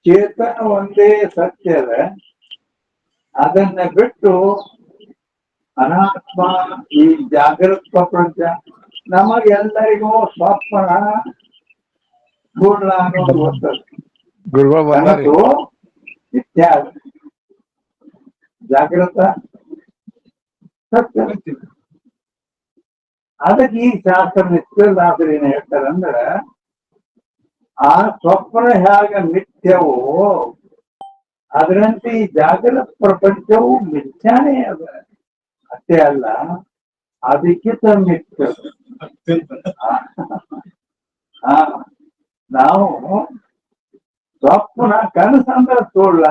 ಚೇತನ ಒಂದೇ ಸತ್ಯ ಅದ. ಅದನ್ನ ಬಿಟ್ಟು ಅನಾತ್ಮ ಈ ಜಾಗೃತ ಪ್ರಪಂಚ ನಮಗೆಲ್ಲರಿಗೂ ಸ್ವಪ್ನ ಪೂರ್ಣ ಅನ್ನೋದು ಗೊತ್ತದ. ಗುರುಗಳು ಬಂದಾರಿ. ಕನಸು ಮಿಥ್ಯಾ, ಜಾಗೃತ ಸತ್ಯ. ಅದಕ್ಕೆ ಈ ಶಾಸ್ತ್ರ ನಿತ್ಯದಾದ್ರೆ ಏನ್ ಹೇಳ್ತಾರಂದ್ರ, ಆ ಸ್ವಪ್ನ ಹೇಗ ಮಿಥ್ಯವೋ ಅದರಂತೆ ಈ ಜಾಗೃತ ಪ್ರಪಂಚವು ಮಿಥ್ಯಾನೇ ಅದ. ಅಷ್ಟೇ ಅಲ್ಲ, ಅದಕ್ಕಿಂತ ಮಿಥ್ಯ. ಹಾ, ನಾವು ಸ್ವಪ್ನ ಕನಸು ಅಂದ್ರೆ ಸುಳ್ಳ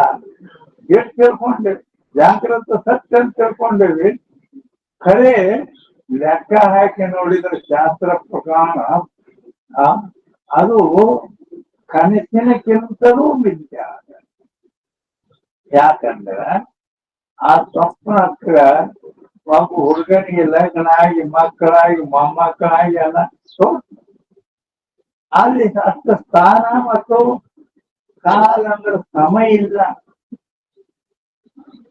ಎಷ್ಟು ತಿಳ್ಕೊಂಡೇವಿ, ಜಾಗೃತ ಸತ್ಯ ಅಂತ ತಿಳ್ಕೊಂಡೇವಿ. ಖರೆ ಲೆಕ್ಕ ಹಾಕಿ ನೋಡಿದ್ರೆ ಶಾಸ್ತ್ರ ಪ್ರಕಾರ ಅದು ಕನಸಿನಕ್ಕಿಂತಲೂ ಮಿಥ್ಯ. ಯಾಕಂದ್ರ ಆ ಸ್ವಪ್ನಕ್ಕ ಒಬ್ಬ ಹುಡುಗನಿಗೆ ಲಗ್ನ ಆಗಿ ಮಕ್ಕಳಾಗಿ ಮೊಮ್ಮಕ್ಕಳಾಗಿ ಎಲ್ಲ ಅಲ್ಲಿ ಅಷ್ಟ ಸ್ಥಾನ ಮತ್ತು ಕಾಲ ಅಂದ್ರೆ ಸಮಯ ಇಲ್ಲ.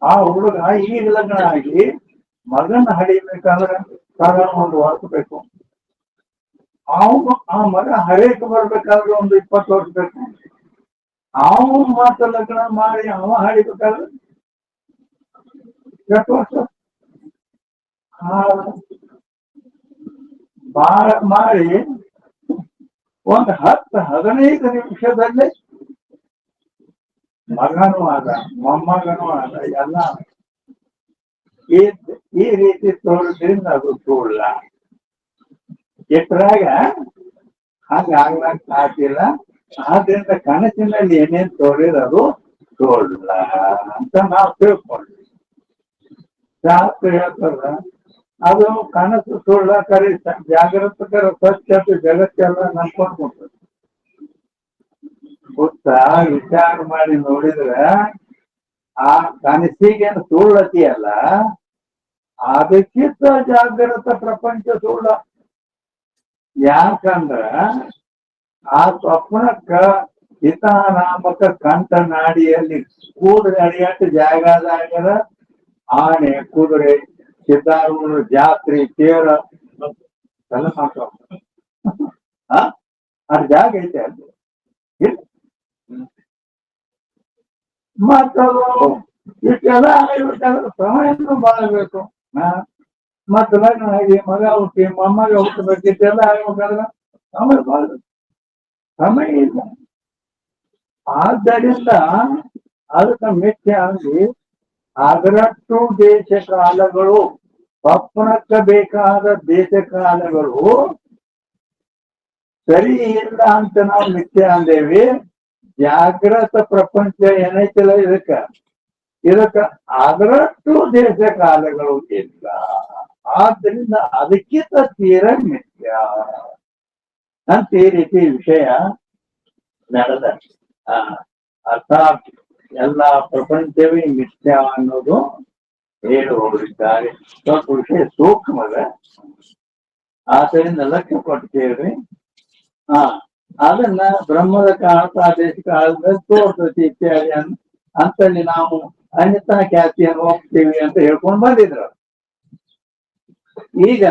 ಆ ಹುಡುಗ ಈಗ ಲಗ್ನ ಆಗಿ ಮಗನ ಹಡಿಬೇಕಾದ್ರೆ ಒಂದು ವರ್ಷ ಬೇಕು. ಆ ಮಗ ಹರೇಕ ಬರ್ಬೇಕಾದ್ರೆ ಒಂದು 20 ವರ್ಷ ಬೇಕು. ಅವನು ಮಾತ್ರ ಲಗ್ನ ಮಾಡಿ ಅವ ಹಡಿಬೇಕಾದ್ರೆ ಎಷ್ಟು ವರ್ಷ? ಬಾಳ ಮಾಡಿ ಒಂದು 10-15 ನಿಮಿಷದಲ್ಲಿ ಮಗನೂ ಆದ, ಮೊಮ್ಮಗನೂ ಆದ, ಎಲ್ಲ ಈ ರೀತಿ ತೋರಿದ್ರಿಂದ ಅದು ಸುಳ್ಳ. ಇಟ್ರಾಗ ಹಂಗ ಆಗ್ಲಕ್ ಆಗ್ತಿಲ್ಲ. ಆದ್ರಿಂದ ಕನಸಿನಲ್ಲಿ ಏನೇನ್ ತೋರಿರೋದು ಸುಳ್ಳ ಅಂತ ನಾವು ತಿಳ್ಕೊಂಡ್ವಿ. ಶಾಸ್ತ್ರ ಹೇಳ್ತಾರ ಅದು ಕನಸು ಸುಳ್ಳ, ಕರೆ ಜಾಗೃತಕರ ಸತ್ಯ ಜಗತ್ತೆಲ್ಲ ನಂಬ್ಕೊಂಡ್ಬಿಡ್ತದೆ. ಗೊತ್ತ ವಿಚಾರ ಮಾಡಿ ನೋಡಿದ್ರೆ ಆ ಕನಸಿಗೇನು ಸುಳ್ಳತಿ ಅಲ್ಲ, ಅದಕ್ಕಿಂತ ಜಾಗೃತ ಪ್ರಪಂಚ ಸುಳ್ಳ. ಯಾಕಂದ್ರ ಆ ಸ್ವಪ್ನಕ್ಕ ಹಿತಾನಾಮಕ ಕಂಠ ನಾಡಿಯಲ್ಲಿ ಕೂದಲು ಅಡಿಯಟ್ಟು ಜಾಗದಾಗರ ಆನೆ, ಕುದುರೆ, ಸಿದ್ಧಾರೂಢ, ಜಾತ್ರೆ, ತೇರ ಎಲ್ಲ ಮಾಡ್ತಾವ. ಅದ್ ಜಾಗ ಐತೆ ಅಲ್ಲಿ. ಮತ್ತದು ಇಷ್ಟೆಲ್ಲ ಆಗಿರ್ಬೇಕಾದ್ರೆ ಸಮಯನೂ ಬಾಳ್ಬೇಕು. ಮತ್ತ ಲಗ್ನ ಆಗಿ ಮಗ ಹುಟ್ಟಿ ಮೊಮ್ಮಗ ಹುಟ್ಟಬೇಕು, ಇಷ್ಟೆಲ್ಲ ಆಗ್ಬೇಕಾದ್ರೆ ಸಮಯ ಬಾಳ್ಬೇಕು. ಸಮಯ ಇಲ್ಲ. ಆದ್ದರಿಂದ ಅದಕ್ಕೆ ಮಿಥ್ಯ ಅಂದಿ. ಅದರಷ್ಟು ದೇಶ ಕಾಲಗಳು, ಸ್ವಪ್ನಕ್ಕೆ ಬೇಕಾದ ದೇಶ ಕಾಲಗಳು ಸರಿ ಇಲ್ಲ ಅಂತ ನಾವು ಮಿಥ್ಯ ಅಂದೇವಿ. ಜಾಗೃತ ಪ್ರಪಂಚ ಏನೈತಿಲ್ಲ ಇದಕ್ಕ ಅದರಷ್ಟು ದೇಶ ಕಾಲಗಳು ಇಲ್ಲ. ಆದ್ದರಿಂದ ಅದಕ್ಕಿಂತ ತೀರ ಮಿಥ್ಯ ಅಂತ ಈ ರೀತಿ ವಿಷಯ ನಡೆದ. ಅರ್ಥಾತ್ ಎಲ್ಲ ಪ್ರಪಂಚವೇ ಮಿಥ್ಯ ಅನ್ನೋದು ಹೇಳಿ ಹೋಗಿದ್ದಾರೆ. ಸ್ವಲ್ಪ ವಿಷಯ ಸೂಕ್ಷ್ಮದ, ಆದ್ದರಿಂದ ಲಕ್ಷ್ಯ ಕೊಟ್ಟು ಕೇಳ್ರಿ. ಅದನ್ನ ಬ್ರಹ್ಮದ ಕಾಣ್ತಾ ದೇಶ ಕಾಲದಲ್ಲಿ ತೋರ್ತತಿ ಇತ್ಯಾದಿ ಅಂತಲ್ಲಿ ನಾವು ಅನ್ಯತಾ ಖ್ಯಾತಿಯನ್ನು ಹೋಗ್ತೀವಿ ಅಂತ ಹೇಳ್ಕೊಂಡು ಬಂದಿದ್ರು. ಈಗ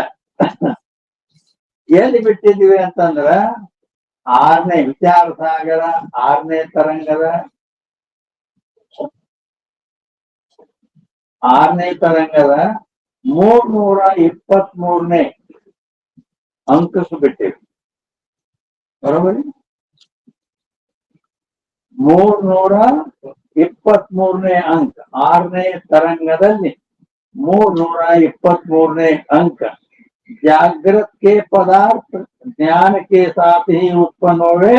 ಎಲ್ಲಿ ಬಿಟ್ಟಿದ್ವಿ ಅಂತಂದ್ರ 6ನೇ ವಿಚಾರ ಸಾಗರ 6ನೇ ತರಂಗದ 323ನೇ ಅಂಕಕ್ಕೆ ಬಿಟ್ಟಿವಿ. ಬರೋಬರಿ 323ನೇ ಅಂಕ 6ನೇ ತರಂಗದಲ್ಲಿ 323ನೇ अंक जागृत के पदार्थ ज्ञान के साथ ही उत्पन्न हुए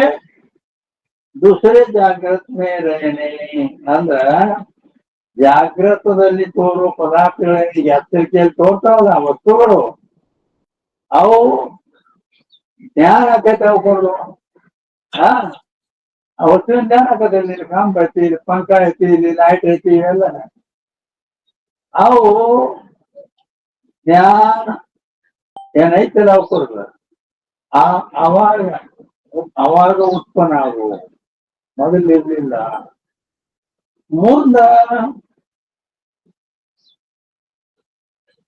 दूसरे जागृत में रहने अंದ್ರ ಜಾಗೃತದಲ್ಲಿ ತೋರುವ ಪದಾರ್ಥಗಳಿಗೆ ಎಚ್ಚರಿಕೆಯಲ್ಲಿ ತೋರ್ತಾವಲ್ಲ ವಸ್ತುಗಳು, ಅವು ಜ್ಞಾನ ಆಕೈತೆ. ಅವು ಕೊಡಲು ಆ ವಸ್ತುವಿನ ಜ್ಞಾನ ಆಕತ್ತೆ. ಇಲ್ಲಿ ಕಾಂಬ ಐತಿ, ಇಲ್ಲಿ ಪಂಕ ಐತಿ, ಇಲ್ಲಿ ಲೈಟ್ ಐತಿ, ಇವೆಲ್ಲ ಅವು ಜ್ಞಾನ ಏನೈತಲ್ಲ ಅವು ಕೊಡಲ್ಲ. ಅವಾಗ ಉತ್ಪನ್ನ ಆಗುವು. ಮೊದಲಿರ್ಲಿಲ್ಲ. ಮುಂದ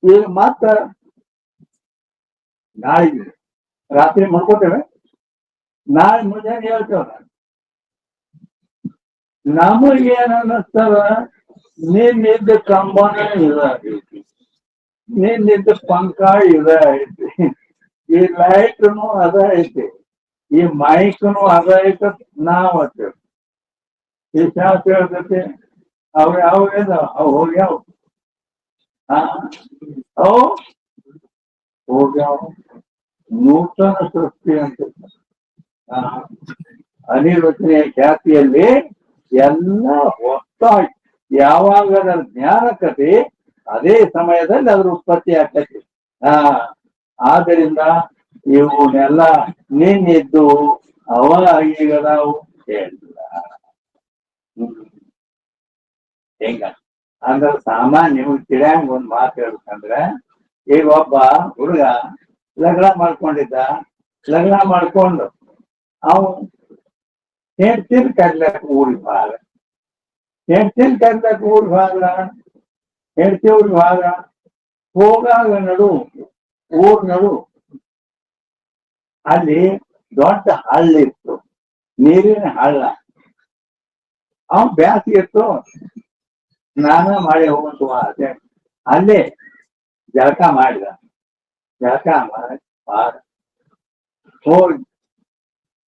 ಈಗ ಮತ್ತ ನಾಳೆಗೆ ರಾತ್ರಿ ಮಾಡ್ಕೋತೇವೆ, ನಾಳೆ ಮುಂಜಾನೆ ಹೇಳ್ತೇವ. ನಮಗೇನ ಅನ್ನಿಸ್ತದ, ನಿನ್ನಿದ್ದ ಕಂಬನ ಇದಾಗೈತಿ, ನಿನ್ನಿದ್ದ ಪಂಕ ಇದ ಐತಿ, ಈ ಲೈಟ್ನು ಅದ ಐತಿ, ಈ ಮೈಕ್ನು ಅದ ಐತ. ನಾವ್ ಅಂತೇವೆ ಈ ಶಾಸ್ತ್ರ ಹೇಳ್ತೈತಿ ಅವ್ ಯಾವ ಅವ್ ಹೋಗ್ಯಾವ, ಅವು ಹೋಗ್ಯಾವ. ನೂತನ ಸೃಷ್ಟಿ ಅಂತ ಅನಿರ್ವಚನೆಯ ಖ್ಯಾತಿಯಲ್ಲಿ ಎಲ್ಲ ಹೊಸದಾಗಿ ಯಾವಾಗ ಅದರ ಜ್ಞಾನಕತೆ ಅದೇ ಸಮಯದಲ್ಲಿ ಅದ್ರ ಉತ್ಪತ್ತಿ ಆಗ್ತೈತಿ. ಆದ್ದರಿಂದ ಇವನ್ನೆಲ್ಲ ನಿನ್ನಿದ್ದು ಅವ ಈಗ ನಾವು ಹೇಳಿಲ್ಲ. ಹೆಂಗ ಅಂದ್ರೆ ಸಾಮಾನ್ಯ ನಿಮಗ್ ತಿಳಿಯಂಗ ಒಂದ್ ಮಾತು ಹೇಳ್ಬೇಕಂದ್ರೆ, ಈಗ ಒಬ್ಬ ಹುಡುಗ ಲಗ್ನ ಮಾಡ್ಕೊಂಡಿದ್ದ. ಲಗ್ನ ಮಾಡ್ಕೊಂಡು ಅವು ಹೆಂಡ್ತಿನ ಕರ್ಲಕ್ ಊರಿಗೆ ಭಾಗ, ಹೆಂಡ್ತಿನ ಕರ್ಲಕ್ ಊರಿಗೆ ಭಾಗ, ಹೆಂಡ್ತಿ ಊರಿಗೆ ಭಾಗ ಹೋಗಾಗ ನಡು ಊರ್ ನಡು ಅಲ್ಲಿ ದೊಡ್ಡ ಹಳ್ಳ ಇತ್ತು, ನೀರಿನ ಹಳ್ಳ. ಅವ್ ಬ್ಯಾಸಿಗೆ ಇತ್ತು, ಸ್ನಾನ ಮಾಡಿ ಹೋಗುವಂತ ಅದೇ ಅಲ್ಲೇ ಜಳಕ ಮಾಡಿದ. ಜಳಕ ಮಾಡಿ ಹೋಗಿ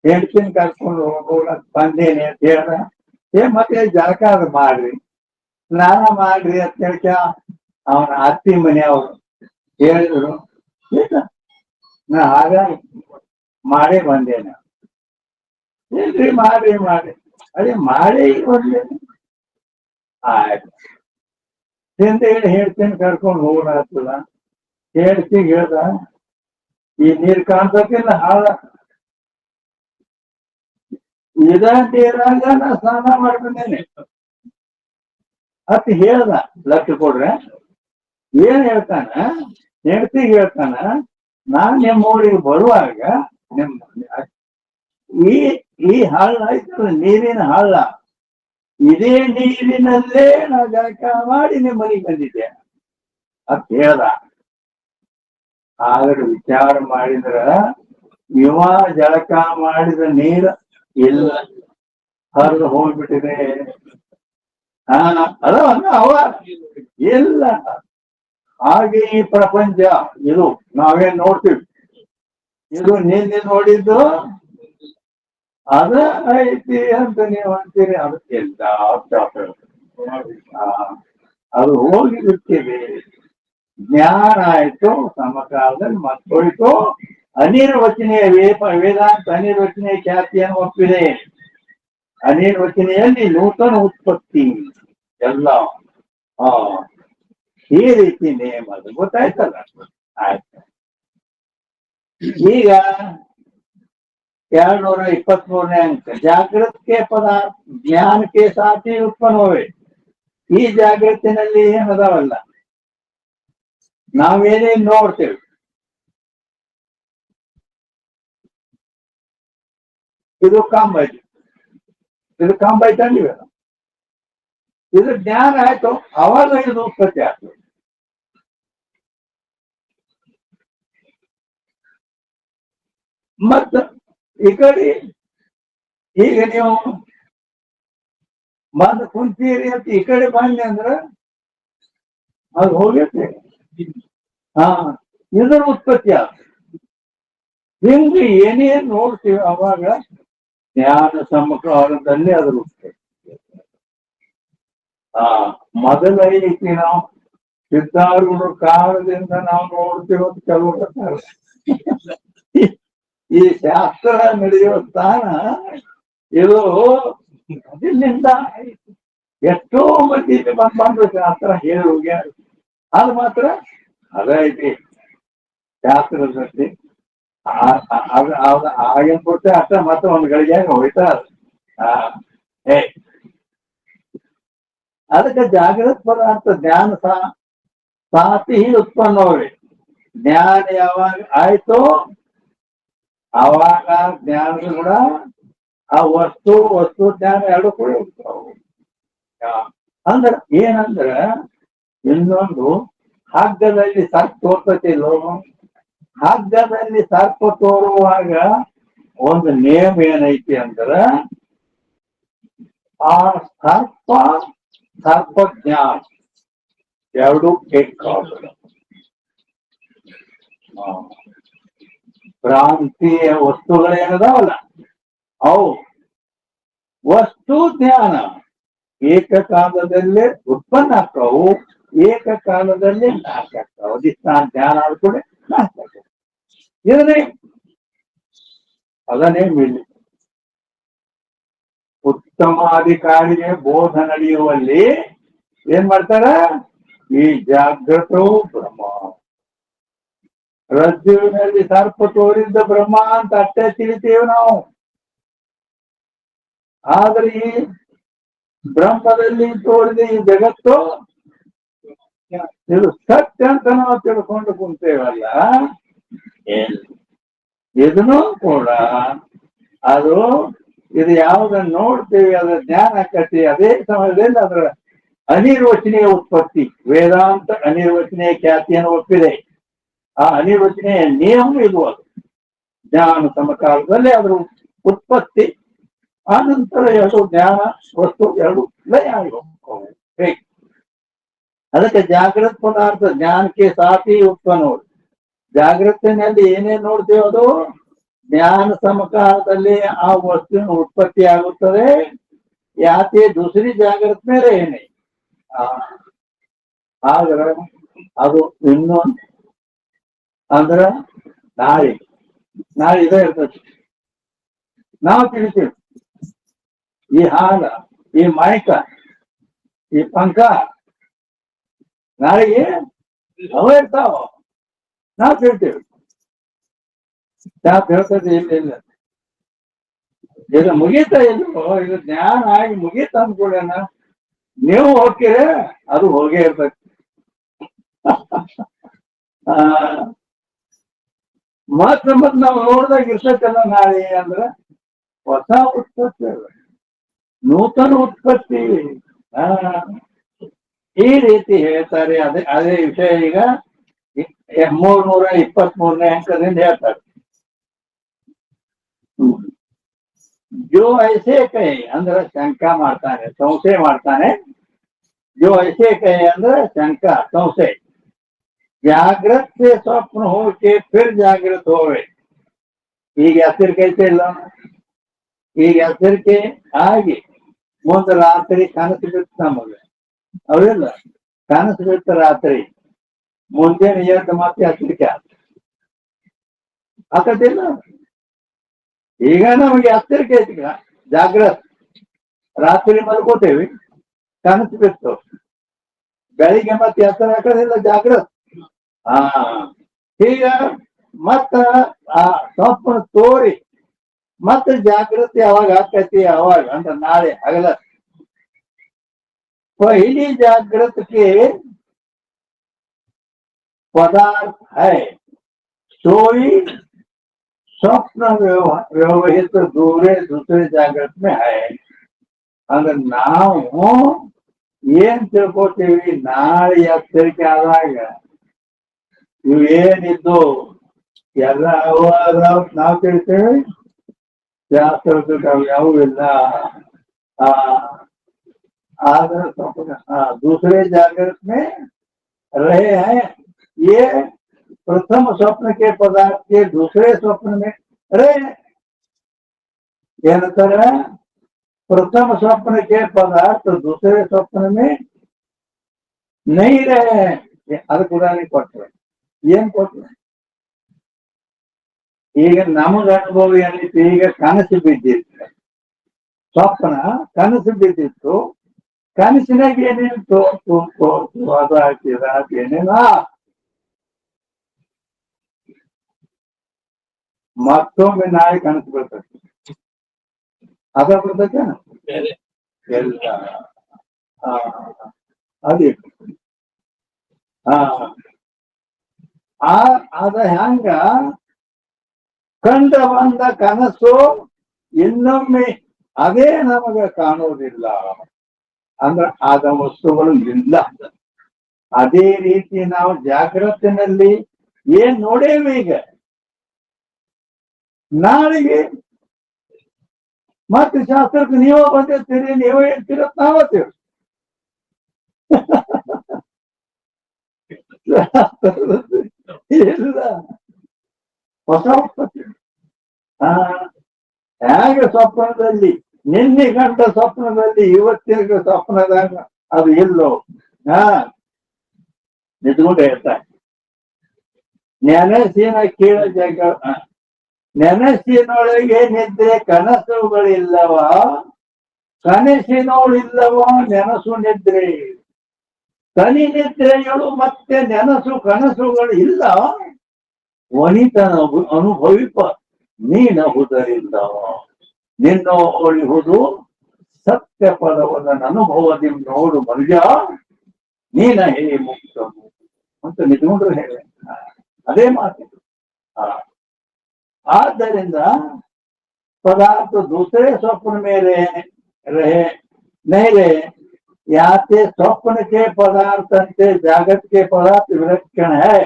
ಹೆಂಡ್ತಿನ ಕರ್ಕೊಂಡು ಹೋಗಕ್ ಬಂದೇನೆ ಅಂತ ಹೇಳ್ದ. ಮತ್ತೆ ಜಳಕ ಅದು ಮಾಡ್ರಿ, ಸ್ನಾನ ಮಾಡ್ರಿ ಅಂತ ಹೇಳ್ಕ ಅವನ ಅತ್ತಿ ಮನೆಯವರು ಹೇಳಿದ್ರು. ನಾ ಆಗ ಮಾಡೇ ಬಂದೇನೆ. ಇಲ್ರಿ ಮಾಡ್ರಿ ಮಾಡ್ರಿ, ಅದೇ ಮಾಡೇ ಬಂದೇನೆ. ಆಯ್ತು ಹಿಂದೆ ಹೇಳ್ತೀನಿ ಕರ್ಕೊಂಡು ಹೋಗೋಣ ಆಗ್ತದ. ಹೇಳ್ತಿಗೆ ಹೇಳ್ದ, ಈ ನೀರ್ ಕಾಣ್ತತಿಲ್ಲ ಹಾಳ, ಇದ ನೀರಾಗ ನಾ ಸ್ನಾನ ಮಾಡ್ಕೊಂಡೇನೆ ಅತ್ ಹೇಳ್ದ. ಲಕ್ಷ ಕೊಡ್ರೆ ಏನ್ ಹೇಳ್ತಾನ, ಹೆಂಡ್ತಿಗೆ ಹೇಳ್ತಾನ, ನಾನ್ ನಿಮ್ಮ ಊರಿಗೆ ಬರುವಾಗ ನಿಮ್ ಈ ಹಳ್ಳ ಆಯ್ತಲ್ಲ, ನೀರಿನ ಹಳ್ಳ, ಇದೇ ನೀರಿನಲ್ಲೇ ನಾ ಜಳಕ ಮಾಡಿ ನಿಮ್ಮ ಮನೆಗೆ ಬಂದಿದ್ದೆ ಅಂತ ಹೇಳ್ದ. ಆದ್ರೆ ವಿಚಾರ ಮಾಡಿದ್ರ ಇವ ಜಳಕ ಮಾಡಿದ ನೀರು ಇಲ್ಲ, ಹರಿದು ಹೋಗ್ಬಿಟ್ಟಿದೆ. ಅದ ಅವ ಇಲ್ಲ. ಹಾಗೆ ಈ ಪ್ರಪಂಚ ಇದು ನಾವೇನ್ ನೋಡ್ತೀವಿ, ಇದು ನಿನ್ನೆ ನೋಡಿದ್ದು ಅದ ಐತಿ ಅಂತ ನೀವು ಅಂತೀರಿ. ಅದಕ್ಕೆಲ್ಲ ಅದು ಹೋಗಿ ಬಿಟ್ಟಿದೆ. ಜ್ಞಾನ ಆಯ್ತು, ಸಮಕಾಲದಲ್ಲಿ ಮತ್ತೊಯ್ತು. ಅನಿರ್ವಚನೆಯ ವೇದಾಂತ ಅನಿರ್ವಚನೆಯ ಖ್ಯಾತಿಯನ್ನು ಒಪ್ಪಿದೆ. ಅನಿರ್ವಚನೆಯಲ್ಲಿ ನೂತನ ಉತ್ಪತ್ತಿ ಎಲ್ಲ ಈ ರೀತಿ ನೇಮ, ಅದು ಗೊತ್ತಾಯ್ತಲ್ಲ. ಆಯ್ತು, ಈಗ 223ನೇ ಅಂಕ, ಜಾಗೃತಿಗೆ ಪದಾರ್ಥ ಜ್ಞಾನಕ್ಕೆ ಸಾಥಿ ಉತ್ಪನ್ನವೇ. ಈ ಜಾಗೃತಿನಲ್ಲಿ ಏನದಾವಲ್ಲ, ನಾವೇನೇನ್ ನೋಡ್ತೇವೆ, ಇದು ಕಂಬ ಐತಿ, ಇದು ಕಂಬ ಐತಂದಿವ, ಇದು ಜ್ಞಾನ ಆಯ್ತು, ಅವಾಗ ಇದು ಉತ್ಪತ್ತಿ ಆಗ್ತದೆ. ಮತ್ತ ಈ ಕಡೆ ಈಗ ನೀವು ಬಂದು ಕುಂತೀರಿ ಅಂತ ಈ ಕಡೆ ಬಂದೆ ಅಂದ್ರ ಅದು ಹೋಗೈತೆ. ಇದರ ಉತ್ಪತ್ತಿ ಆಗ್ತದೆ. ಹಿಂಗೆ ಏನೇನ್ ನೋಡ್ತೀವಿ ಅವಾಗ ಜ್ಞಾನ ಸಮಕಾಲದಲ್ಲಿ ಅದ್ರ ಉತ್ಪತ್ತಿ. ಮೊದಲ ಐತಿ ನಾವು ಸಿದ್ಧಾರೂಢ ಕಾಲದಿಂದ ನಾವು ನೋಡ್ತೀವಿ ಅಂತ ಕೆಲವರು. ಈ ಶಾಸ್ತ್ರ ನಡೆಯುವ ಸ್ಥಾನ ಇದು ಇಲ್ಲಿಂದ ಎಷ್ಟೋ ಮಂದಿ ಬಂದು ಶಾಸ್ತ್ರ ಹೇಳಿ ಹೋಗ್ಯಾರ. ಅದು ಮಾತ್ರ ಅದೈತಿ ಶಾಸ್ತ್ರದಲ್ಲಿ. ಆಗಿನ ಪುಟ್ಟ ಅಷ್ಟ ಮಾತ್ರ ಒಂದ್ ಗಳಿಗೆಯಾಗ ಹೋಯ್ತಾರ. ಅದಕ್ಕೆ ಜಾಗೃತ ಪದಾರ್ಥ ಜ್ಞಾನ ಸಾತಿ ಉತ್ಪನ್ನವೇ. ಜ್ಞಾನ ಯಾವಾಗ ಆಯ್ತು ಅವಾಗ ಜ್ಞಾನ ಕೂಡ ಆ ವಸ್ತು ಜ್ಞಾನ ಎರಡು ಕೂಡ ಇರ್ತಾವ. ಅಂದ್ರ ಏನಂದ್ರ ಇನ್ನೊಂದು ಹಗ್ಗದಲ್ಲಿ ಸರ್ಪ ತೋರ್ತತಿಲ್ಲೋ, ಹಗ್ಗದಲ್ಲಿ ಸರ್ಪ ತೋರುವಾಗ ಒಂದು ನೇಮ ಏನೈತಿ ಅಂದ್ರ ಆ ಸರ್ಪ ಜ್ಞಾನ ಎರಡು ಬೇಕಾಗ ಭ್ರಾಂತಿಯ ವಸ್ತುಗಳೇನದಾವಲ್ಲ ಅವು ವಸ್ತು ಜ್ಞಾನ ಏಕಕಾಲದಲ್ಲೇ ಉತ್ಪನ್ನ ಆಗ್ತಾವು, ಏಕಕಾಲದಲ್ಲೇ ನಾಶ ಆಗ್ತಾವ. ಅಧಿಷ್ಠಾನ ಜ್ಞಾನ ಆದ ಕೂಡ ನಾಶ ಆಗ್ತದೆ. ಅದನ್ನೇ ಮಿಳಿ ಉತ್ತಮಾಧಿಕಾರಿಗೆ ಬೋಧ ನಡೆಯುವಲ್ಲಿ ಏನ್ ಮಾಡ್ತಾರ? ಈ ಜಾಗೃತವು ಬ್ರಹ್ಮ, ರಜ್ಜುವಿನಲ್ಲಿ ಸರ್ಪ ತೋರಿದ್ದ ಬ್ರಹ್ಮ ಅಂತ ಅಷ್ಟೇ ತಿಳಿತೀವಿ ನಾವು. ಆದ್ರೆ ಈ ಬ್ರಹ್ಮದಲ್ಲಿ ತೋರಿದ ಈ ಜಗತ್ತು ಇದು ಸತ್ಯ ಅಂತ ನಾವು ತಿಳ್ಕೊಂಡು ಕುಂತೇವಲ್ಲ, ಇದನ್ನು ಕೂಡ ಅದು ಇದು ಯಾವ್ದನ್ನ ನೋಡ್ತೇವೆ ಅದರ ಜ್ಞಾನ ಆಕತಿ. ಅದೇ ಸಮಯದಲ್ಲಿ ಅದರ ಅನಿರ್ವಚನೀಯ ಉತ್ಪತ್ತಿ, ವೇದಾಂತ ಅನಿರ್ವಚನೀಯ ಖ್ಯಾತಿಯನ್ನು ಒಪ್ಪಿದೆ. ಆ ಅನಿರ್ವಚನೀಯ ನಿಯಮ ಇದು. ಅದು ಜ್ಞಾನ ಸಮಕಾಲದಲ್ಲಿ ಅದರ ಉತ್ಪತ್ತಿ, ಆನಂತರ ಎರಡು ಜ್ಞಾನ ವಸ್ತು ಎರಡು ಲಯ ಆಗಿ ಹೋಗ್ತವೆ. ಹೇಗೆ ಅದಕ್ಕೆ ಜಾಗೃತ ಪದಾರ್ಥ ಜ್ಞಾನಕ್ಕೆ ಸಾಥಿ ಉತ್ಪನ್ನ ನೋಡಿ. ಜಾಗೃತಿನಲ್ಲಿ ಏನೇನ್ ನೋಡ್ತೇವೆ ಅದು ಜ್ಞಾನ ಸಮಕಾಲದಲ್ಲಿ ಆ ವಸ್ತುವಿನ ಉತ್ಪತ್ತಿ ಆಗುತ್ತದೆ. ಯಾಕೆ ದುಸರಿ ಜಾಗೃತ ಮೇಲೆ ಏನೇ ಆದ್ರೆ ಅದು ಇನ್ನೊಂದು ಅಂದ್ರ ನಾಳೆ ಇದೇ ಇರ್ತದೆ. ನಾವು ತಿಳಿತೀವಿ ಈ ಹಾಲ, ಈ ಮೈಕ, ಈ ಪಂಕ ನಾಳೆಗೆ ಅವ ಇರ್ತಾವ. ನಾವು ತಿಳ್ತೀವಿ ಹೇಳ್ತದೆ ಇಲ್ಲ ಇದು ಮುಗೀತಾ ಇಲ್ವೋ, ಇದು ಜ್ಞಾನ ಆಗಿ ಮುಗೀತ ಅಂದ್ಕೊಳ್ಳೇನ ನೀವು ಹೋಗ್ತೀರ ಅದು ಹೋಗೇ ಇರ್ತದೆ. ಮತ್ ನಾವು ನೋಡ್ದಾಗ ಇರ್ತೈತಲ್ಲ ನಾಳೆ ಅಂದ್ರ ಹೊಸ ಉತ್ಪತ್ತಿ, ನೂತನ ಉತ್ಪತ್ತಿ. ಈ ರೀತಿ ಹೇಳ್ತಾರೆ. ಅದೇ ವಿಷಯ ಈಗ 323ನೇ ಅಂಕದಿಂದ ಹೇಳ್ತಾರೆ. ಜೋ ಐಸೆ ಕೈ ಅಂದ್ರೆ ಶಂಕ ಮಾಡ್ತಾನೆ, ಸಂಶಯ ಮಾಡ್ತಾನೆ. ಜೋ ಐಸೆ ಕೈ ಅಂದ್ರೆ ಶಂಕ ಸಂಶಯ. ಜಾಗೃತ से स्वप्न हो के फिर जागृत होवे. ಈಗ ಎಚ್ಚರಿಕೆ ಇಲ್ಲ, ಈಗ ಎಚ್ಚರಿಕೆ ಆಗಿ ಮುಂದೆ ರಾತ್ರಿ ಕನಸು ಬಿತ್ತು ನಮಗೆ. ಅವೆಲ್ಲ ಕನಸು ಬಿತ್ತು ರಾತ್ರಿ, ಮುಂಜಾನೆ ಎದ್ದು ಮತ್ತೆ ಎಚ್ಚರಿಕೆ ಆಕತಿಲ್ಲ. ಈಗ ನಮಗೆ ಎಚ್ಚರಿಕೆ ಐತಿ, ಜಾಗೃತ. ರಾತ್ರಿ ಮಲ್ಕೋತೇವಿ, ಕನಸು ಬಿತ್ತು, ಬೆಳಿಗ್ಗೆ ಮತ್ತೆ ಎಚ್ಚರ ಹಾಕೋದಿಲ್ಲ, ಜಾಗೃತ. ಈಗ ಮತ್ತ ಆ ಸ್ವಪ್ನ ತೋರಿ ಮತ್ತೆ ಜಾಗೃತಿ ಯಾವಾಗ ಆಕತಿ ಅವಾಗ ಅಂದ್ರೆ ನಾಳೆ ಹಗಲ. पहली जागृत के पदार्थ है, सोई स्वप्न व्यवहित दूसरे जागृत में है. ಅಂದ್ರೆ ನಾವು ಏನ್ ತಿಳ್ಕೊತೀವಿ ನಾಳೆ ಎಚ್ಚರಿಕೆ ಆದಾಗ ಇವೇನಿದ್ದು ಎಲ್ಲ ನಾವು ತಿಳ್ತೇವೆ. ಶಾಸ್ತ್ರ ಯಾವೂ ಇಲ್ಲ. आदर दूसरे जागृत में रहे हैं. ये प्रथम स्वप्न के पदार्थ के दूसरे स्वप्न में रहे. प्रथम स्वप्न के पदार्थ दूसरे स्वप्न में नहीं रहे हैं. ಅದಕ್ಕೆ ಉದಾಹರಣೆ ಕೊಟ್ಟರೆ ಏನ್ ಕೊಟ್ರೆ, ಈಗ ನಮಗ ಅನುಭವ ಏನಿತ್ತು, ಈಗ ಕನಸು ಬಿದ್ದಿತ್ತು, ಸ್ವಪ್ನ ಕನಸು ಬಿದ್ದಿತ್ತು. ಕನಸಿನಾಗ ಏನೇನು ತೋರ್ತು ಅದು ಹಾಕಿದ ಏನೇನ ಮತ್ತೊಮ್ಮೆ ನಾಳೆ ಕನಸು ಬರ್ತದೆ. ಅದ ಬರ್ತೇನ ಎಲ್ಲ ಅದೇ ಅದ ಹೆಂಗ ಕಂಡ ಬಂದ ಕನಸು ಇನ್ನೊಮ್ಮೆ ಅದೇ ನಮಗ ಕಾಣುವುದಿಲ್ಲ ಅಂದ್ರೆ ಆದ ವಸ್ತುಗಳು ಇಲ್ಲ. ಅದೇ ರೀತಿ ನಾವು ಜಾಗ್ರತಿನಲ್ಲಿ ಏನ್ ನೋಡೇವಿ ಈಗ ನಾಳೆಗೆ ಮತ್ತೆ ಶಾಸ್ತ್ರಕ್ಕೆ ನೀವೇ ಬಂದಿರ್ತೀರಿ, ನೀವೇ ಹೇಳ್ತಿರತ್ ನಾವತ್ತೀವಿ. ಇಲ್ಲ ಹೊಸ ಹೇಗೆ ಸ್ವಪ್ನದಲ್ಲಿ ನಿನ್ನೆ ಗಂಟ ಸ್ವಪ್ನದಲ್ಲಿ ಇವತ್ತಿನ ಸ್ವಪ್ನದಾಗ ಅದು ಇಲ್ಲೋ ನಿಂತ್ಕೊಂಡು ಹೇಳ್ತಾರೆ. ನೆನಸಿನ ಕೀಳ ಜಾಗ ನೆನಸಿನೊಳಗೆ ನಿದ್ರೆ ಕನಸುಗಳಿಲ್ಲವ, ಕನಸಿನೋಳಿಲ್ಲವ ನೆನಸು ನಿದ್ರೆ. ಕನಿ ನಿದ್ರೆಗಳು ಮತ್ತೆ ನೆನಸು ಕನಸುಗಳು ಇಲ್ಲ, ವನಿತನ ಅನುಭವಿಪ ನೀನಹುದರಿಂದ ನಿನ್ನೊಳಿಹುದು ಸತ್ಯ ಪದವದ ಅನುಭವದಿ ನೋಡು ಮನುಜ ನೀನ ಹೇ ಮುಕ್ತ ಅಂತ ನಿಂತ್ಕೊಂಡ್ರು ಹೇಳಿ ಅದೇ ಮಾತಿದು. ಆದ್ದರಿಂದ पदार्थ दूसरे स्वप्न में रहे नहीं रहे, याते स्वप्न के पदार्थ से जागत के पदार्थ विलक्षण है.